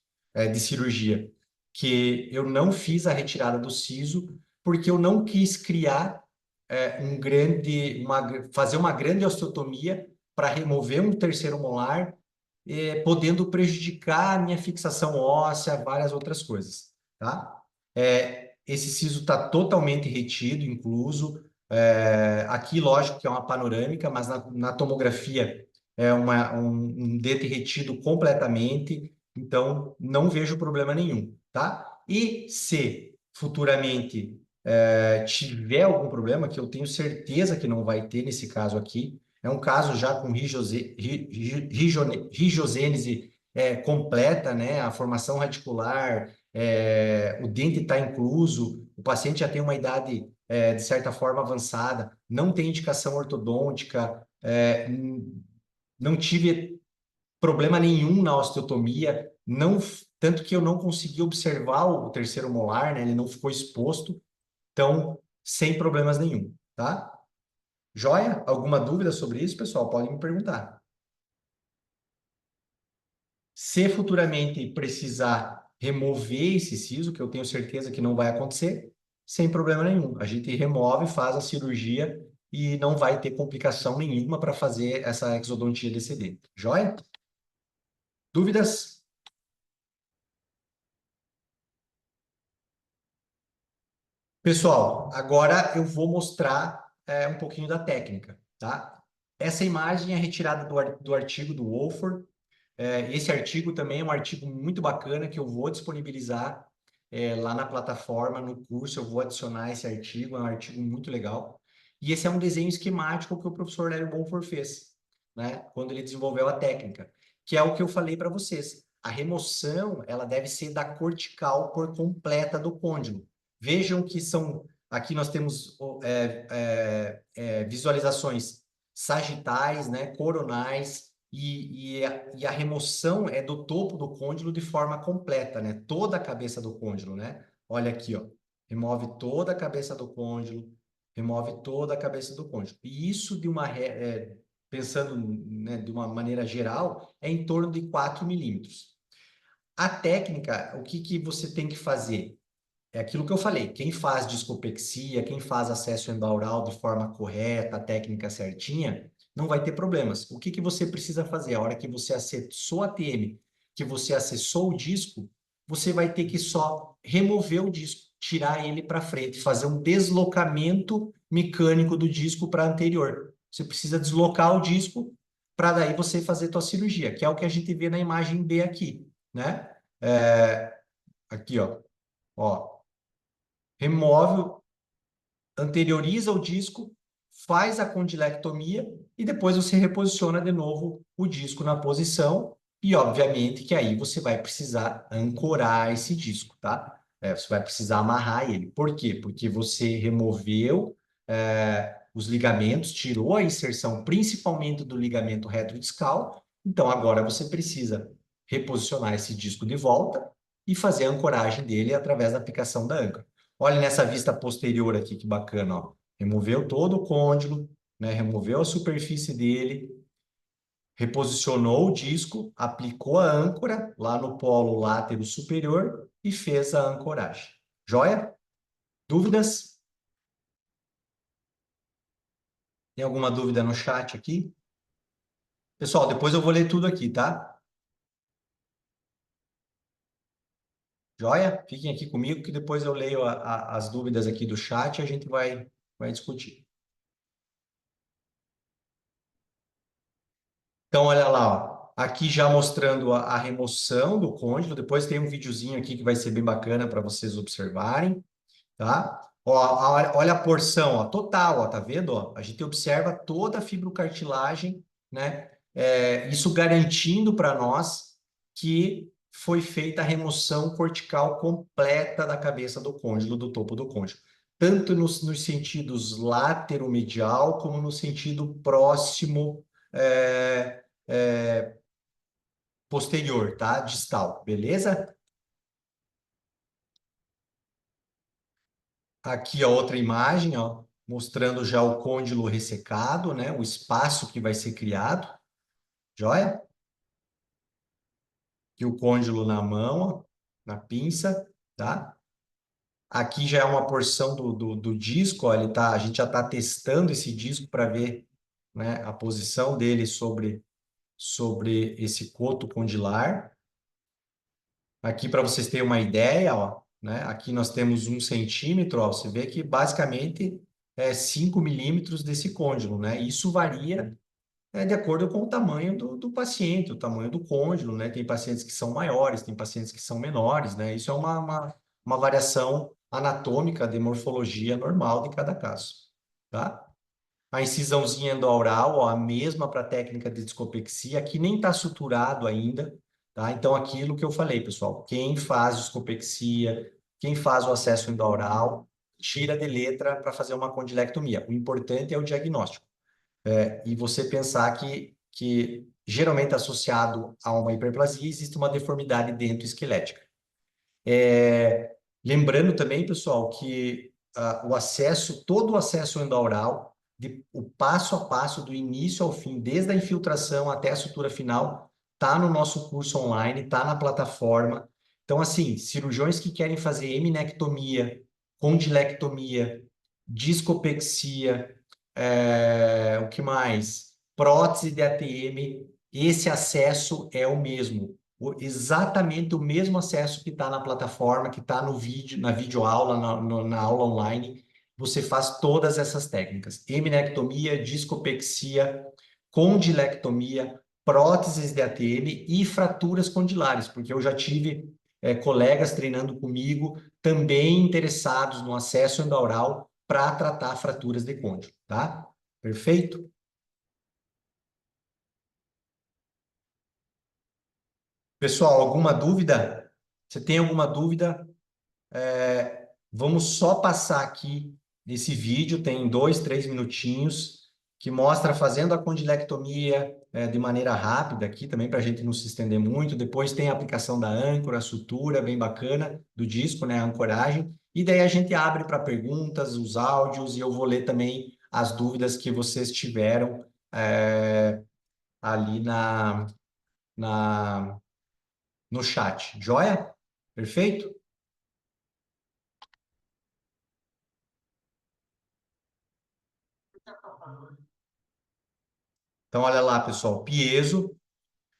de cirurgia, que eu não fiz a retirada do siso porque eu não quis criar fazer uma grande osteotomia para remover um terceiro molar, podendo prejudicar a minha fixação óssea, várias outras coisas, tá? Esse siso está totalmente retido, incluso. Aqui, lógico que é uma panorâmica, mas na tomografia é um dente retido completamente, então não vejo problema nenhum, tá? E se futuramente tiver algum problema, que eu tenho certeza que não vai ter nesse caso aqui, é um caso já com rigosênese completa, né? A formação radicular, o dente está incluso, o paciente já tem uma idade, de certa forma, avançada, não tem indicação ortodôntica, não tive problema nenhum na osteotomia, não, tanto que eu não consegui observar o terceiro molar, né? Ele não ficou exposto, então, sem problemas nenhum, tá? Joia? Alguma dúvida sobre isso, pessoal? Podem me perguntar. Se futuramente precisar remover esse siso, que eu tenho certeza que não vai acontecer, sem problema nenhum. A gente remove, faz a cirurgia e não vai ter complicação nenhuma para fazer essa exodontia descendente. Joia? Dúvidas? Pessoal, agora eu vou mostrar um pouquinho da técnica, tá? Essa imagem é retirada do artigo do Wolford. Esse artigo também é um artigo muito bacana que eu vou disponibilizar lá na plataforma, no curso, eu vou adicionar esse artigo, é um artigo muito legal. E esse é um desenho esquemático que o professor Lélio Bonfort fez, né? Quando ele desenvolveu a técnica, que é o que eu falei para vocês. A remoção, ela deve ser da cortical por completa do côndilo. Vejam que aqui nós temos visualizações sagitais, né, coronais, e a remoção é do topo do côndilo de forma completa, né? Toda a cabeça do côndilo, né? Olha aqui, ó. Remove toda a cabeça do côndilo, remove toda a cabeça do côndilo. E isso pensando, né, de uma maneira geral, é em torno de 4 milímetros. A técnica, o que você tem que fazer? É aquilo que eu falei, quem faz discopexia, quem faz acesso endaural de forma correta, a técnica certinha, não vai ter problemas. O que você precisa fazer? A hora que você acessou a TM, que você acessou o disco, você vai ter que só remover o disco, tirar ele para frente, fazer um deslocamento mecânico do disco para anterior. Você precisa deslocar o disco para daí você fazer tua cirurgia, que é o que a gente vê na imagem B aqui, né? Aqui, ó. Remove, anterioriza o disco, faz a condilectomia e depois você reposiciona de novo o disco na posição e, obviamente, que aí você vai precisar ancorar esse disco, tá? Você vai precisar amarrar ele. Por quê? Porque você removeu os ligamentos, tirou a inserção principalmente do ligamento retrodiscal, então agora você precisa reposicionar esse disco de volta e fazer a ancoragem dele através da aplicação da âncora. Olha nessa vista posterior aqui, que bacana, ó. Removeu todo o côndilo, né? Removeu a superfície dele, reposicionou o disco, aplicou a âncora lá no polo látero superior e fez a ancoragem. Joia? Dúvidas? Tem alguma dúvida no chat aqui? Pessoal, depois eu vou ler tudo aqui, tá? Joia? Fiquem aqui comigo que depois eu leio as dúvidas aqui do chat e a gente vai discutir. Então, olha lá, ó. Aqui já mostrando a remoção do côndilo. Depois tem um videozinho aqui que vai ser bem bacana para vocês observarem, tá? Ó, olha a porção, ó, total, ó, tá vendo? Ó? A gente observa toda a fibrocartilagem, né? Isso garantindo para nós que foi feita a remoção cortical completa da cabeça do côndilo, do topo do côndilo. Tanto nos sentidos lateromedial como no sentido próximo posterior, tá? Distal, beleza? Aqui a outra imagem, ó, mostrando já o côndilo ressecado, né? O espaço que vai ser criado, joia? E o côndilo na mão, ó, na pinça, tá? Aqui já é uma porção do disco, ó, a gente já está testando esse disco para ver, né, a posição dele sobre esse coto condilar. Aqui, para vocês terem uma ideia, ó, né? Aqui nós temos 1 centímetro, ó, você vê que basicamente é 5 milímetros desse côndilo, né? Isso varia de acordo com o tamanho do paciente, o tamanho do côndilo, né? Tem pacientes que são maiores, tem pacientes que são menores, né? Isso é uma variação anatômica de morfologia normal de cada caso, tá? A incisãozinha endoaural, ó, a mesma para a técnica de discopexia, aqui nem está suturado ainda, tá? Então, aquilo que eu falei, pessoal, quem faz discopexia, quem faz o acesso endoaural, tira de letra para fazer uma condilectomia. O importante é o diagnóstico. E você pensar que geralmente associado a uma hiperplasia existe uma deformidade dento-esquelética. Lembrando também, pessoal, que todo o acesso endoaural, o passo a passo do início ao fim, desde a infiltração até a sutura final, está no nosso curso online, está na plataforma. Então, assim, cirurgiões que querem fazer eminectomia, condilectomia, discopexia, o que mais? Prótese de ATM, esse acesso é o mesmo. Exatamente o mesmo acesso que está na plataforma, que está no vídeo, na videoaula, na aula online. Você faz todas essas técnicas: eminectomia, discopexia, condilectomia, próteses de ATM e fraturas condilares, porque eu já tive colegas treinando comigo também interessados no acesso endaural para tratar fraturas de côndilo, tá? Perfeito? Pessoal, alguma dúvida? Você tem alguma dúvida? Vamos só passar aqui nesse vídeo, tem 2, 3 minutinhos, que mostra fazendo a condilectomia de maneira rápida aqui, também para a gente não se estender muito. Depois tem a aplicação da âncora, a sutura, bem bacana, do disco, né, a ancoragem. E daí a gente abre para perguntas, os áudios, e eu vou ler também as dúvidas que vocês tiveram ali no chat. Joia? Perfeito? Então, olha lá, pessoal, piezo.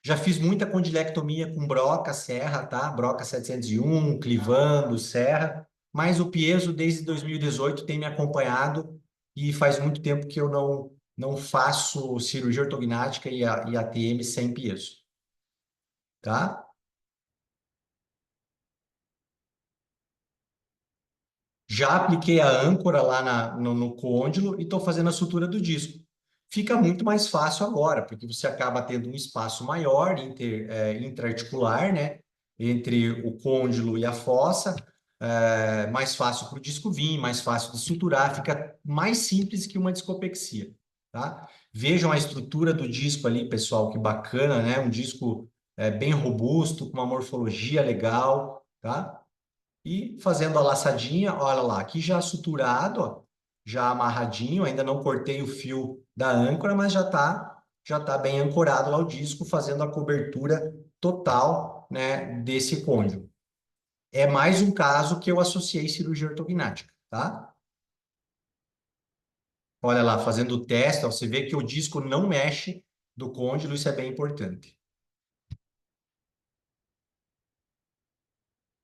Já fiz muita condilectomia com broca, serra, tá? Broca 701, clivando, serra. Mas o piezo, desde 2018, tem me acompanhado e faz muito tempo que eu não faço cirurgia ortognática e ATM sem piezo, tá? Já apliquei a âncora lá no côndilo e estou fazendo a sutura do disco. Fica muito mais fácil agora, porque você acaba tendo um espaço maior intraarticular, né? Entre o côndilo e a fossa. mais fácil para o disco vir, mais fácil de suturar, fica mais simples que uma discopexia, tá? Vejam a estrutura do disco ali, pessoal, que bacana, né? Um disco bem robusto, com uma morfologia legal, tá? E fazendo a laçadinha, olha lá, aqui já suturado, ó, já amarradinho, ainda não cortei o fio da âncora, mas já tá bem ancorado lá o disco, fazendo a cobertura total, né, desse cônjuge. É mais um caso que eu associei cirurgia ortognática, tá? Olha lá, fazendo o teste, ó, você vê que o disco não mexe do côndilo, isso é bem importante.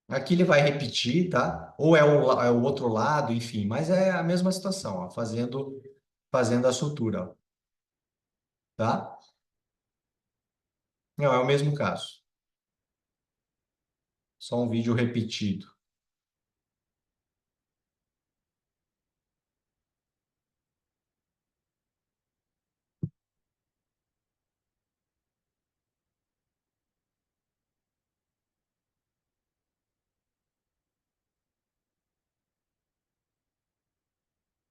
Aqui ele vai repetir, tá? Ou é o outro lado, enfim, mas é a mesma situação, ó, fazendo a sutura, ó, tá? Não, é o mesmo caso. Só um vídeo repetido.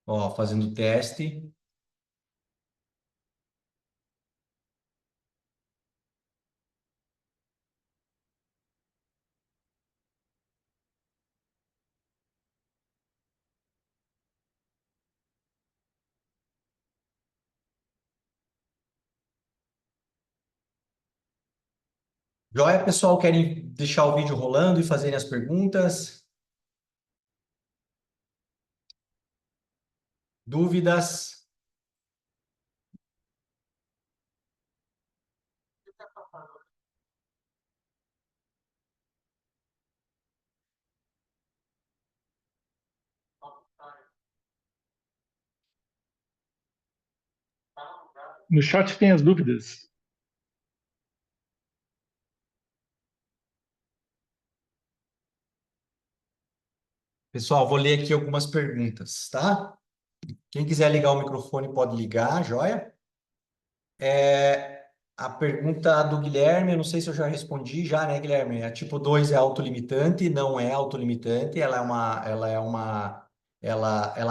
Ó, fazendo o teste. Joia, pessoal, querem deixar o vídeo rolando e fazerem as perguntas? Dúvidas? No chat tem as dúvidas. Pessoal, vou ler aqui algumas perguntas, tá? Quem quiser ligar o microfone pode ligar, joia? A pergunta do Guilherme, eu não sei se eu já respondi já, né, Guilherme? A tipo 2 é autolimitante, não é autolimitante, ela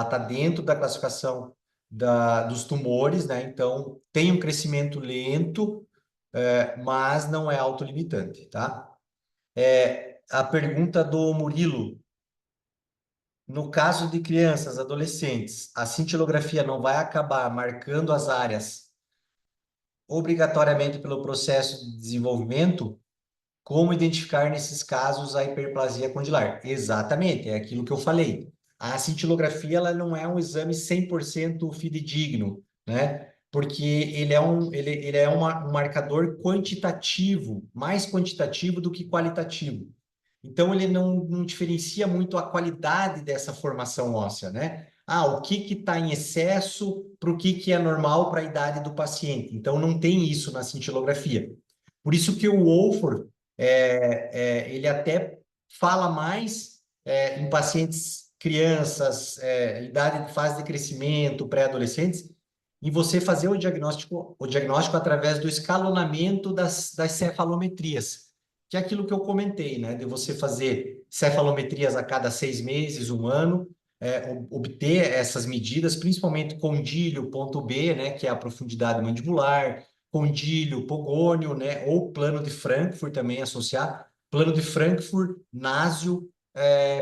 tá dentro da classificação dos tumores, né? Então, tem um crescimento lento, mas não é autolimitante, tá? A pergunta do Murilo, no caso de crianças, adolescentes, a cintilografia não vai acabar marcando as áreas obrigatoriamente pelo processo de desenvolvimento? Como identificar nesses casos a hiperplasia condilar? Exatamente, é aquilo que eu falei. A cintilografia ela não é um exame 100% fidedigno, né? Porque ele é um marcador quantitativo, mais quantitativo do que qualitativo. Então, ele não diferencia muito a qualidade dessa formação óssea, né? Ah, o que está em excesso para o que é normal para a idade do paciente. Então, não tem isso na cintilografia. Por isso que o Wolford, ele até fala mais em pacientes crianças, idade de fase de crescimento, pré-adolescentes, em você fazer o diagnóstico através do escalonamento das cefalometrias, que é aquilo que eu comentei, né? De você fazer cefalometrias a cada 6 meses, um ano, obter essas medidas, principalmente condílio, ponto B, né? Que é a profundidade mandibular, condílio, pogônio, né? Ou plano de Frankfurt também associar, plano de Frankfurt, násio,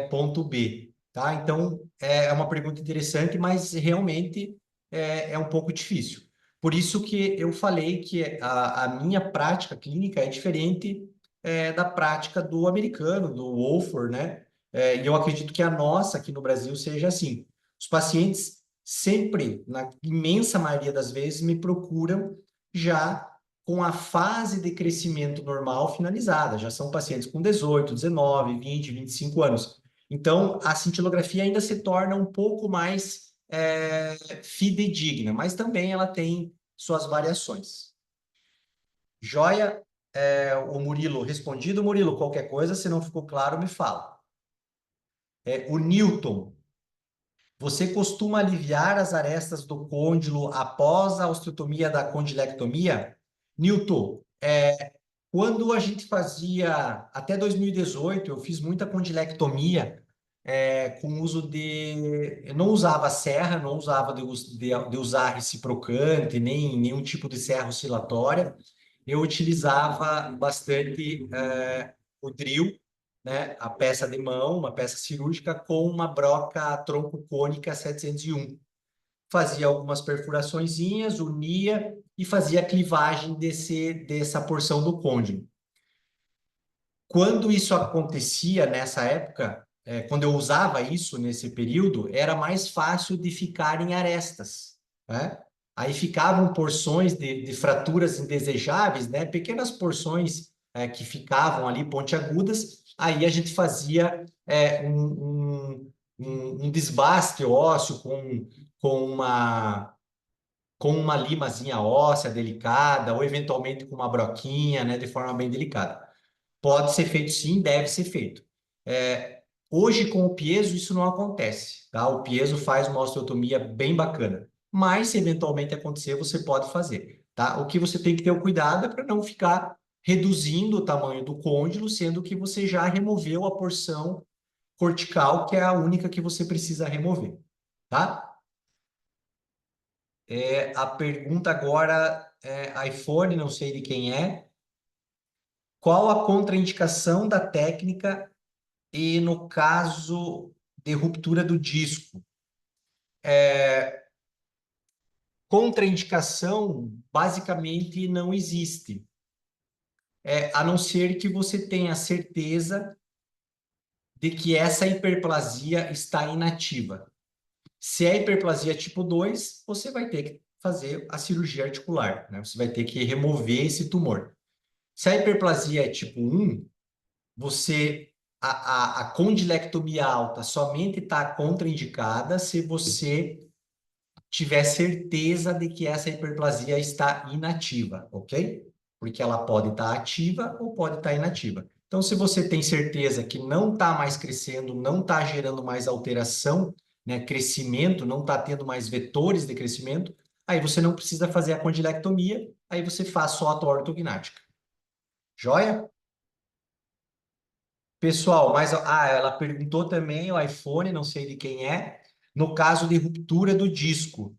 ponto B, tá? Então, é uma pergunta interessante, mas realmente é um pouco difícil. Por isso que eu falei que a minha prática clínica é diferente da prática do americano, do Wolford, né? E eu acredito que a nossa aqui no Brasil seja assim. Os pacientes sempre, na imensa maioria das vezes, me procuram já com a fase de crescimento normal finalizada. Já são pacientes com 18, 19, 20, 25 anos. Então, a cintilografia ainda se torna um pouco mais fidedigna, mas também ela tem suas variações. Joia, o Murilo respondido. Murilo, qualquer coisa, se não ficou claro, me fala. O Newton, você costuma aliviar as arestas do côndilo após a osteotomia da condilectomia? Newton, quando a gente fazia, até 2018, eu fiz muita condilectomia com uso de... Eu não usava serra, não usava de usar reciprocante, nem nenhum tipo de serra oscilatória. Eu utilizava bastante o drill, né? A peça de mão, uma peça cirúrgica com uma broca tronco cônica 701. Fazia algumas perfuraçõezinhas, unia e fazia a clivagem dessa porção do côndilo. Quando isso acontecia nessa época, quando eu usava isso nesse período, era mais fácil de ficar em arestas, né? Aí ficavam porções de fraturas indesejáveis, né? Pequenas porções que ficavam ali pontiagudas. Aí a gente fazia um desbaste ósseo com uma limazinha óssea delicada, ou eventualmente com uma broquinha, né? De forma bem delicada. Pode ser feito sim, deve ser feito. Hoje, com o piezo, isso não acontece, tá? O piezo faz uma osteotomia bem bacana. Mas, se eventualmente acontecer, você pode fazer, tá? O que você tem que ter o cuidado é para não ficar reduzindo o tamanho do côndilo, sendo que você já removeu a porção cortical, que é a única que você precisa remover, tá? A pergunta agora iPhone, não sei de quem é. Qual a contraindicação da técnica e no caso de ruptura do disco? Contraindicação basicamente não existe, a não ser que você tenha certeza de que essa hiperplasia está inativa. Se é hiperplasia tipo 2, você vai ter que fazer a cirurgia articular, né? Você vai ter que remover esse tumor. Se a hiperplasia é tipo 1, a condilectomia alta somente está contraindicada se você tiver certeza de que essa hiperplasia está inativa, ok? Porque ela pode estar ativa ou pode estar inativa. Então, se você tem certeza que não está mais crescendo, não está gerando mais alteração, né, crescimento, não está tendo mais vetores de crescimento, aí você não precisa fazer a condilectomia, aí você faz só a ortognática. Joia? Pessoal, ela perguntou também o iPhone, não sei de quem é, no caso de ruptura do disco.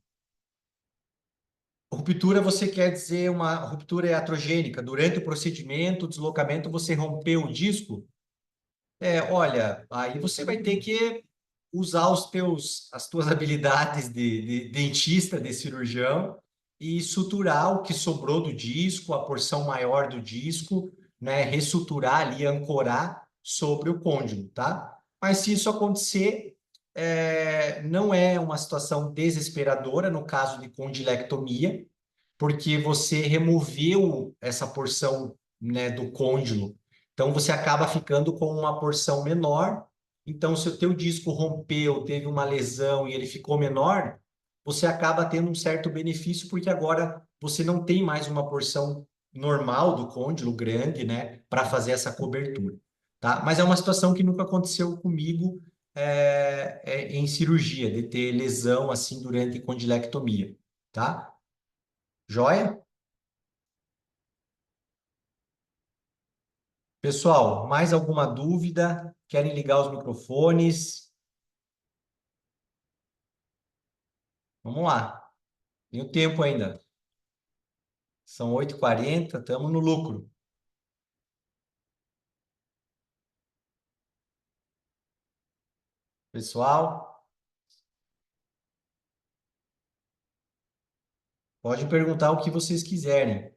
Ruptura, você quer dizer uma ruptura iatrogênica. Durante o procedimento, o deslocamento, você rompeu o disco? Olha, aí você vai ter que usar as tuas habilidades de dentista, de cirurgião, e suturar o que sobrou do disco, a porção maior do disco, né? Ressuturar ali, ancorar sobre o côndilo, tá? Mas se isso acontecer, não é uma situação desesperadora no caso de condilectomia, porque você removeu essa porção, né, do côndilo. Então, você acaba ficando com uma porção menor. Então, se o teu disco rompeu, teve uma lesão e ele ficou menor, você acaba tendo um certo benefício, porque agora você não tem mais uma porção normal do côndilo grande, né, para fazer essa cobertura, tá? Mas é uma situação que nunca aconteceu comigo em cirurgia, de ter lesão assim durante condilectomia, tá? Joia? Pessoal, mais alguma dúvida? Querem ligar os microfones? Vamos lá. Tem o tempo ainda. São 8h40, estamos no lucro. Pessoal, pode perguntar o que vocês quiserem.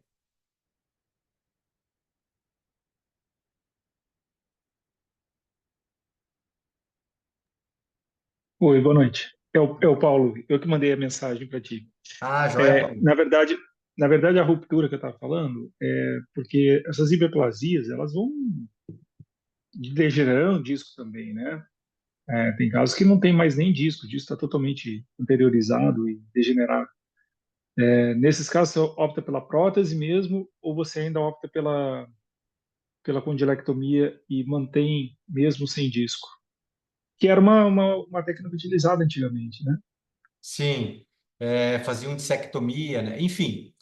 Oi, boa noite. É o Paulo, eu que mandei a mensagem para ti. Ah, joia, É, Paulo. na verdade, a ruptura que eu estava falando é porque essas hiperplasias, elas vão degenerando o disco também, né? Tem casos que não tem mais nem disco, o disco está totalmente anteriorizado e degenerado. Nesses casos, você opta pela prótese mesmo ou você ainda opta pela condilectomia e mantém mesmo sem disco? Que era uma técnica utilizada antigamente, né? Sim, faziam dissectomia, né? Enfim,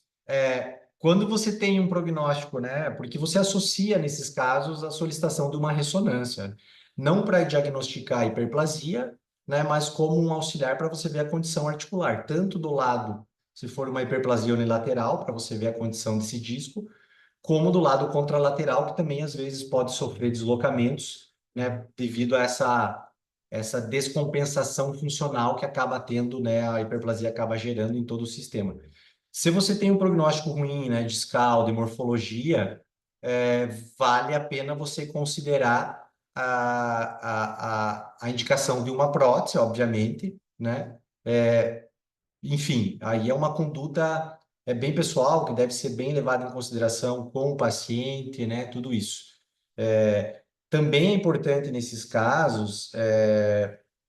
quando você tem um prognóstico, né? Porque você associa nesses casos a solicitação de uma ressonância. não para diagnosticar hiperplasia, né, mas como um auxiliar para você ver a condição articular, tanto do lado, se for uma hiperplasia unilateral, para você ver a condição desse disco, como do lado contralateral, que também às vezes pode sofrer deslocamentos, né, devido a essa descompensação funcional que acaba tendo, né, a hiperplasia acaba gerando em todo o sistema. Se você tem um prognóstico ruim, né, discal, de morfologia, vale a pena você considerar a indicação de uma prótese, obviamente, né? Enfim, aí é uma conduta bem pessoal, que deve ser bem levada em consideração com o paciente, né? Tudo isso. Também é importante nesses casos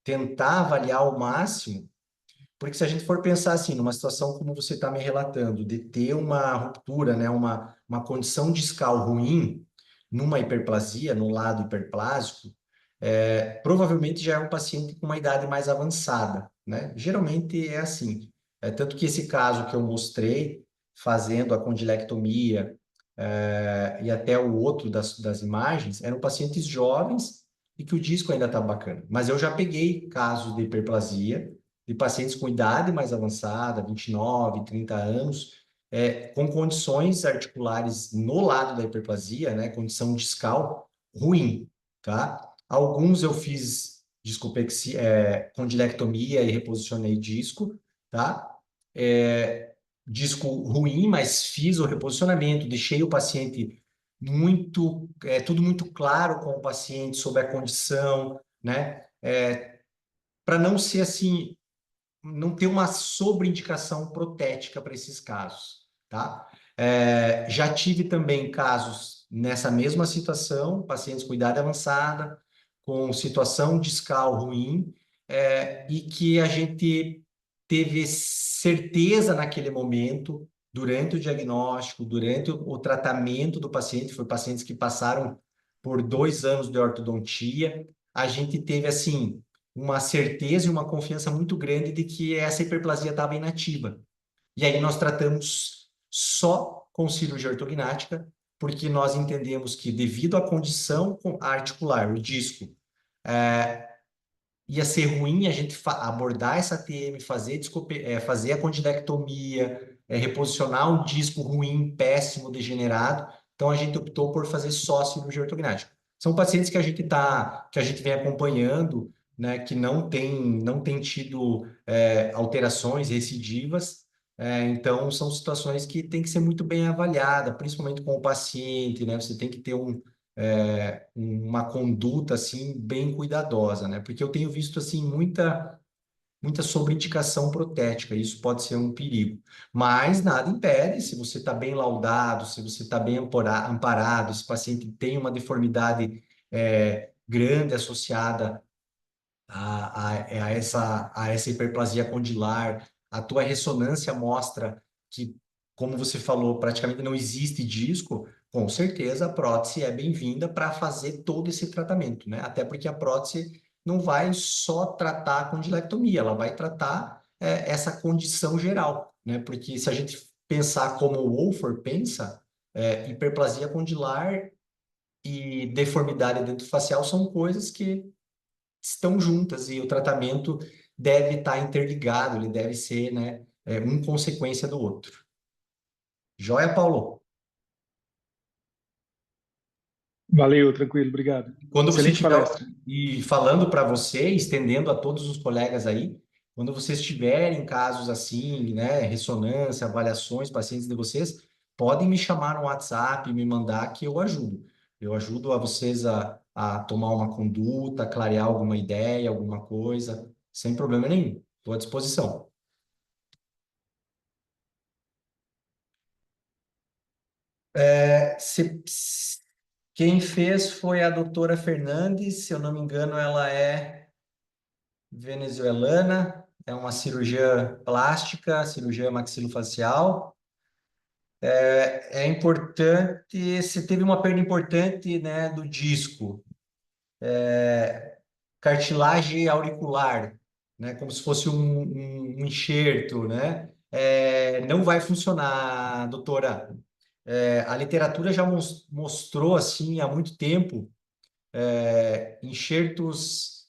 tentar avaliar ao máximo, porque se a gente for pensar assim, numa situação como você está me relatando, de ter uma ruptura, né? Uma condição discal ruim numa hiperplasia, no lado hiperplásico, provavelmente já é um paciente com uma idade mais avançada, né? Geralmente é assim. Tanto que esse caso que eu mostrei, fazendo a condilectomia, e até o outro das imagens, eram pacientes jovens e que o disco ainda está bacana. Mas eu já peguei casos de hiperplasia de pacientes com idade mais avançada, 29, 30 anos, com condições articulares no lado da hiperplasia, né? Condição discal ruim, tá? Alguns eu fiz condilectomia e reposicionei disco, tá? Disco ruim, mas fiz o reposicionamento, deixei o paciente tudo muito claro com o paciente sobre a condição, né? Para não ser assim, não ter uma sobreindicação protética para esses casos, tá? Já tive também casos nessa mesma situação, pacientes com idade avançada, com situação discal ruim, e que a gente teve certeza naquele momento, durante o diagnóstico, durante o tratamento do paciente, foi pacientes que passaram por 2 anos de ortodontia, a gente teve, assim, uma certeza e uma confiança muito grande de que essa hiperplasia estava inativa. E aí nós tratamos só com cirurgia ortognática, porque nós entendemos que, devido à condição articular, o disco, ia ser ruim a gente abordar essa TM, fazer a condidectomia, reposicionar um disco ruim, péssimo, degenerado. Então a gente optou por fazer só cirurgia ortognática. São pacientes que a gente vem acompanhando, né, que não tem tido alterações recidivas. Então são situações que tem que ser muito bem avaliada, principalmente com o paciente, né? Você tem que ter uma conduta assim bem cuidadosa, né? Porque eu tenho visto assim muita sobreindicação protética, isso pode ser um perigo. Mas nada impede, se você está bem laudado, se você está bem amparado, se o paciente tem uma deformidade grande associada a essa hiperplasia condilar, a tua ressonância mostra que, como você falou, praticamente não existe disco, com certeza a prótese é bem-vinda para fazer todo esse tratamento, né? Até porque a prótese não vai só tratar a condilectomia, ela vai tratar essa condição geral, né? Porque se a gente pensar como o Wolfer pensa, hiperplasia condilar e deformidade dentofacial são coisas que estão juntas e o tratamento deve estar interligado, ele deve ser, né, um consequência do outro. Joia, Paulo? Valeu, tranquilo, obrigado. Quando você Excelente tiver, palestra. e falando para você, estendendo a todos os colegas aí, quando vocês tiverem casos assim, né, ressonância, avaliações, pacientes de vocês, podem me chamar no WhatsApp, me mandar que eu ajudo. Eu ajudo a vocês a tomar uma conduta, clarear alguma ideia, alguma coisa, sem problema nenhum. Estou à disposição. Quem fez foi a doutora Fernandes, se eu não me engano, ela é venezuelana, é uma cirurgia plástica, cirurgia maxilofacial. É importante, se teve uma perda importante, né, do disco, cartilagem auricular, né, como se fosse um enxerto, né? Não vai funcionar, doutora. A literatura já mostrou, assim, há muito tempo, enxertos,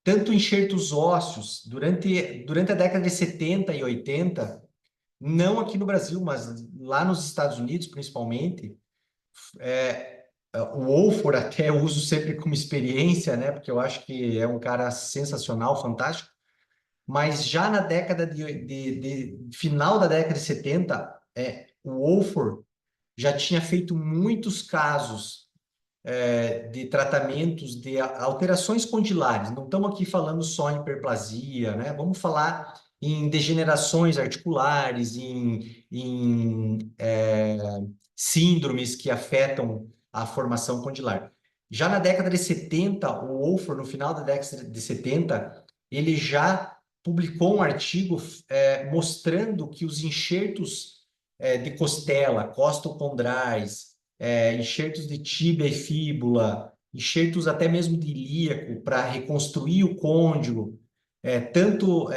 tanto enxertos ósseos, durante a década de 70 e 80, não aqui no Brasil, mas lá nos Estados Unidos, principalmente, o Wolford até eu uso sempre como experiência, né? Porque eu acho que é um cara sensacional, fantástico. Mas já na década final da década de 70, o Wolford já tinha feito muitos casos de tratamentos de alterações condilares. Não estamos aqui falando só em hiperplasia, né? Vamos falar em degenerações articulares, em síndromes que afetam a formação condilar. Já na década de 70, o Wolford, no final da década de 70, ele já publicou um artigo mostrando que os enxertos de costela, costocondrais, enxertos de tíbia e fíbula, enxertos até mesmo de ilíaco para reconstruir o côndilo, tanto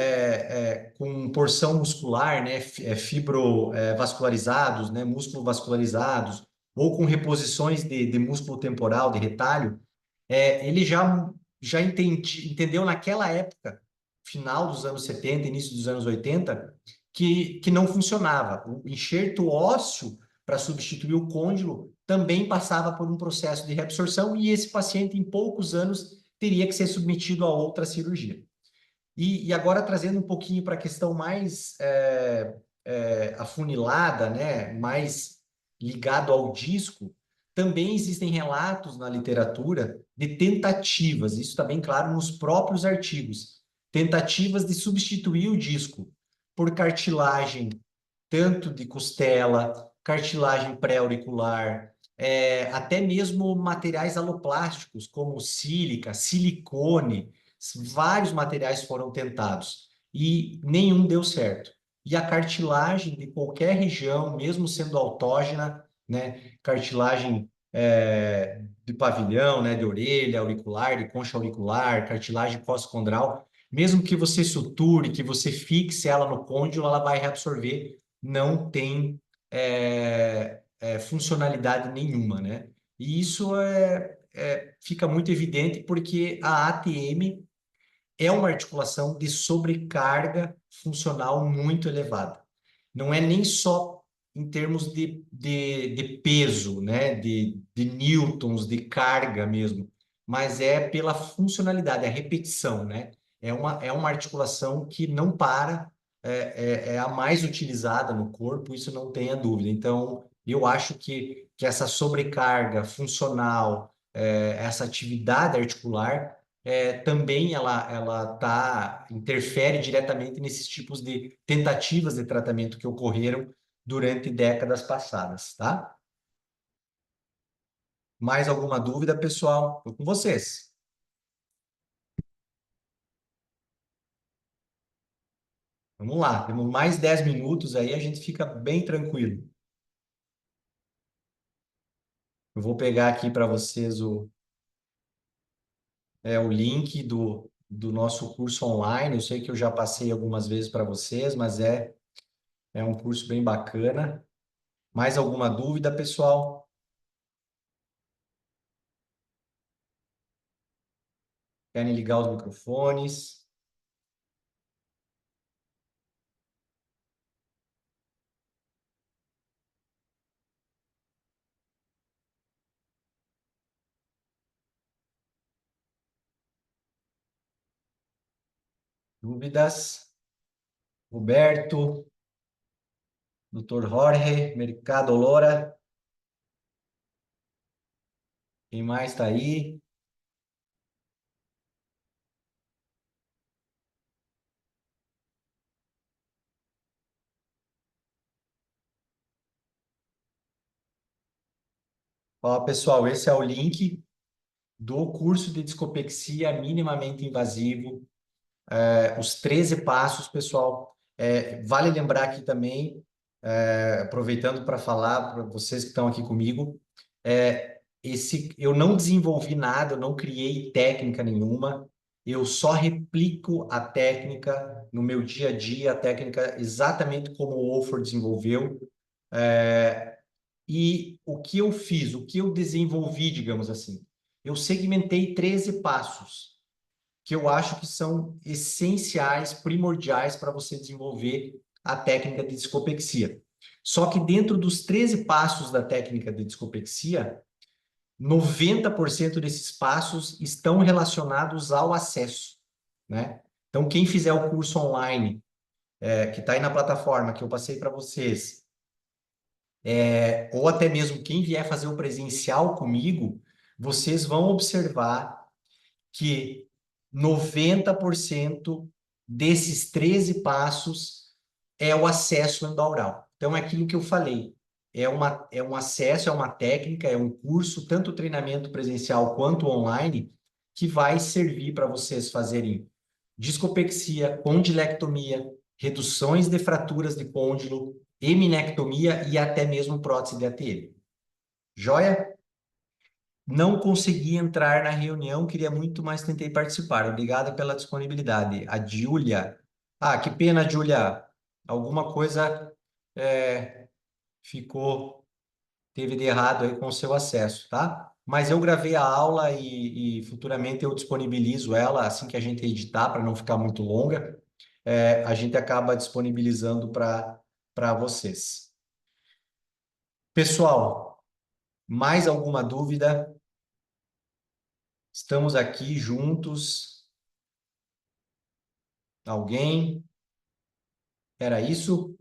com porção muscular, né, fibrovascularizados, né, músculo vascularizados, ou com reposições de músculo temporal, de retalho, ele já entendeu naquela época, final dos anos 70, início dos anos 80, que não funcionava. O enxerto ósseo para substituir o côndilo também passava por um processo de reabsorção e esse paciente, em poucos anos, teria que ser submetido a outra cirurgia. E agora trazendo um pouquinho para a questão mais afunilada, né, mais ligado ao disco, também existem relatos na literatura de tentativas, isso está bem claro nos próprios artigos, tentativas de substituir o disco por cartilagem, tanto de costela, cartilagem pré-auricular, até mesmo materiais aloplásticos, como sílica, silicone, vários materiais foram tentados e nenhum deu certo. E a cartilagem de qualquer região, mesmo sendo autógena, né, cartilagem de pavilhão, né, de orelha, auricular, de concha auricular, cartilagem costocondral, mesmo que você suture, que você fixe ela no côndilo, ela vai reabsorver, não tem funcionalidade nenhuma, né? E isso fica muito evidente porque a ATM é uma articulação de sobrecarga funcional muito elevada. Não é nem só em termos de peso, né? de newtons, de carga mesmo, mas é pela funcionalidade, a repetição, né? É uma articulação que não para, é a mais utilizada no corpo, isso não tenha dúvida. Então, eu acho que essa sobrecarga funcional, essa atividade articular, também ela interfere diretamente nesses tipos de tentativas de tratamento que ocorreram durante décadas passadas, tá? Mais alguma dúvida, pessoal? Estou com vocês. Vamos lá, temos mais 10 minutos aí, a gente fica bem tranquilo. Eu vou pegar aqui para vocês o link do nosso curso online. Eu sei que eu já passei algumas vezes para vocês, mas é um curso bem bacana. Mais alguma dúvida, pessoal? Querem ligar os microfones? Dúvidas? Roberto, Dr. Jorge, Mercado Lora, quem mais está aí? Ó, pessoal, esse é o link do curso de discopexia minimamente invasivo. Os 13 passos, pessoal. Vale lembrar aqui também, aproveitando para falar para vocês que estão aqui comigo, eu não desenvolvi nada, eu não criei técnica nenhuma, eu só replico a técnica no meu dia a dia, a técnica exatamente como o Wolford desenvolveu. E o que eu fiz, o que eu desenvolvi, digamos assim? Eu segmentei 13 passos que eu acho que são essenciais, primordiais para você desenvolver a técnica de discopexia. Só que dentro dos 13 passos da técnica de discopexia, 90% desses passos estão relacionados ao acesso, né? Então, quem fizer o curso online, que está aí na plataforma que eu passei para vocês, ou até mesmo quem vier fazer o presencial comigo, vocês vão observar que 90% desses 13 passos é o acesso endaural. Então, é aquilo que eu falei. É um acesso, é uma técnica, é um curso, tanto treinamento presencial quanto online, que vai servir para vocês fazerem discopexia, condilectomia, reduções de fraturas de côndilo, eminectomia e até mesmo prótese de ATM. Joia? Não consegui entrar na reunião, queria muito, mas tentei participar. Obrigada pela disponibilidade. A Júlia. Ah, que pena, Júlia. Alguma coisa ficou, teve de errado aí com o seu acesso, tá? Mas eu gravei a aula e futuramente eu disponibilizo ela assim que a gente editar, para não ficar muito longa. A gente acaba disponibilizando para vocês. Pessoal, mais alguma dúvida? Estamos aqui juntos. Alguém? Era isso?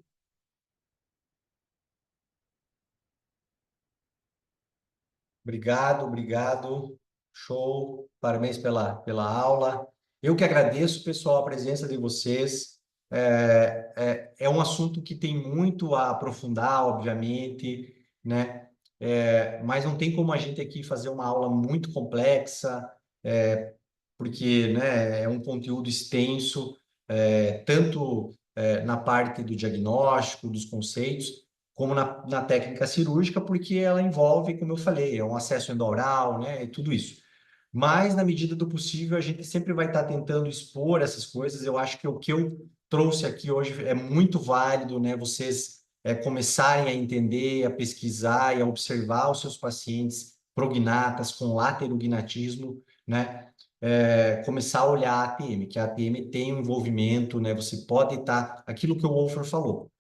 Obrigado, obrigado. Show. Parabéns pela aula. Eu que agradeço, pessoal, a presença de vocês. É um assunto que tem muito a aprofundar, obviamente, né? Mas não tem como a gente aqui fazer uma aula muito complexa, porque, né, é um conteúdo extenso, tanto na parte do diagnóstico, dos conceitos, como na técnica cirúrgica, porque ela envolve, como eu falei, um acesso endaural, né, e tudo isso. Mas, na medida do possível, a gente sempre vai estar tentando expor essas coisas. Eu acho que o que eu trouxe aqui hoje é muito válido, né, vocês começarem a entender, a pesquisar e a observar os seus pacientes prognatas com laterognatismo, né, começar a olhar a ATM, que a ATM tem um envolvimento, né? Você pode estar, aquilo que o Wolfer falou,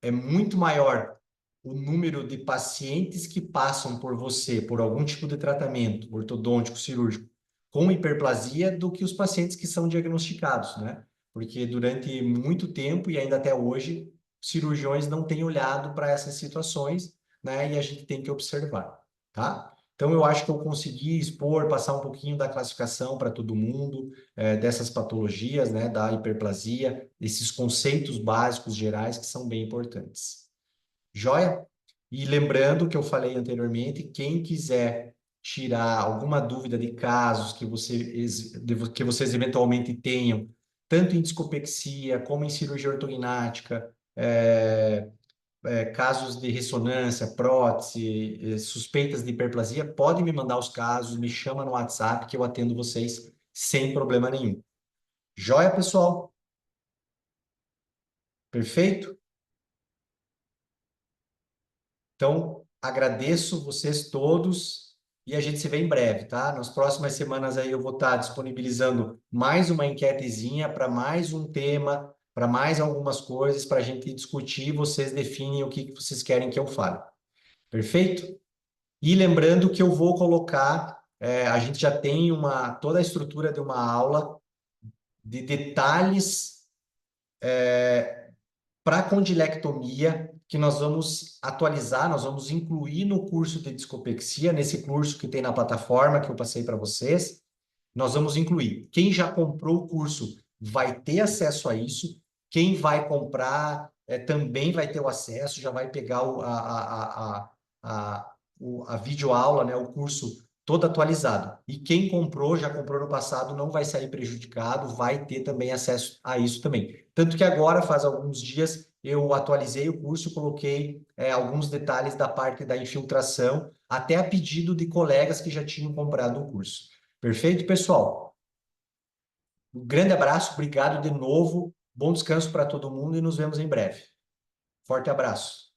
é muito maior o número de pacientes que passam por você, por algum tipo de tratamento ortodôntico, cirúrgico, com hiperplasia, do que os pacientes que são diagnosticados, né? Porque durante muito tempo e ainda até hoje, cirurgiões não têm olhado para essas situações, né? E a gente tem que observar, tá? Então, eu acho que eu consegui expor, passar um pouquinho da classificação para todo mundo, dessas patologias, né, da hiperplasia, esses conceitos básicos gerais que são bem importantes. Joia? E lembrando que eu falei anteriormente, quem quiser tirar alguma dúvida de casos que vocês eventualmente tenham, tanto em discopexia como em cirurgia ortognática, casos de ressonância, prótese, suspeitas de hiperplasia, podem me mandar os casos, me chama no WhatsApp que eu atendo vocês sem problema nenhum. Joia, pessoal? Perfeito? Então, agradeço vocês todos e a gente se vê em breve, tá? Nas próximas semanas aí eu vou estar disponibilizando mais uma enquetezinha para mais um tema, para mais algumas coisas para a gente discutir. Vocês definem o que vocês querem que eu fale. Perfeito? E lembrando que eu vou colocar, a gente já tem toda a estrutura de uma aula de detalhes para condilectomia, que nós vamos atualizar, nós vamos incluir no curso de discopexia, nesse curso que tem na plataforma que eu passei para vocês, nós vamos incluir. Quem já comprou o curso vai ter acesso a isso, quem vai comprar também vai ter o acesso, já vai pegar a videoaula, né, o curso todo atualizado. E quem comprou, já comprou no passado, não vai sair prejudicado, vai ter também acesso a isso também. Tanto que agora, faz alguns dias, eu atualizei o curso, coloquei alguns detalhes da parte da infiltração, até a pedido de colegas que já tinham comprado o curso. Perfeito, pessoal? Um grande abraço, obrigado de novo, bom descanso para todo mundo e nos vemos em breve. Forte abraço.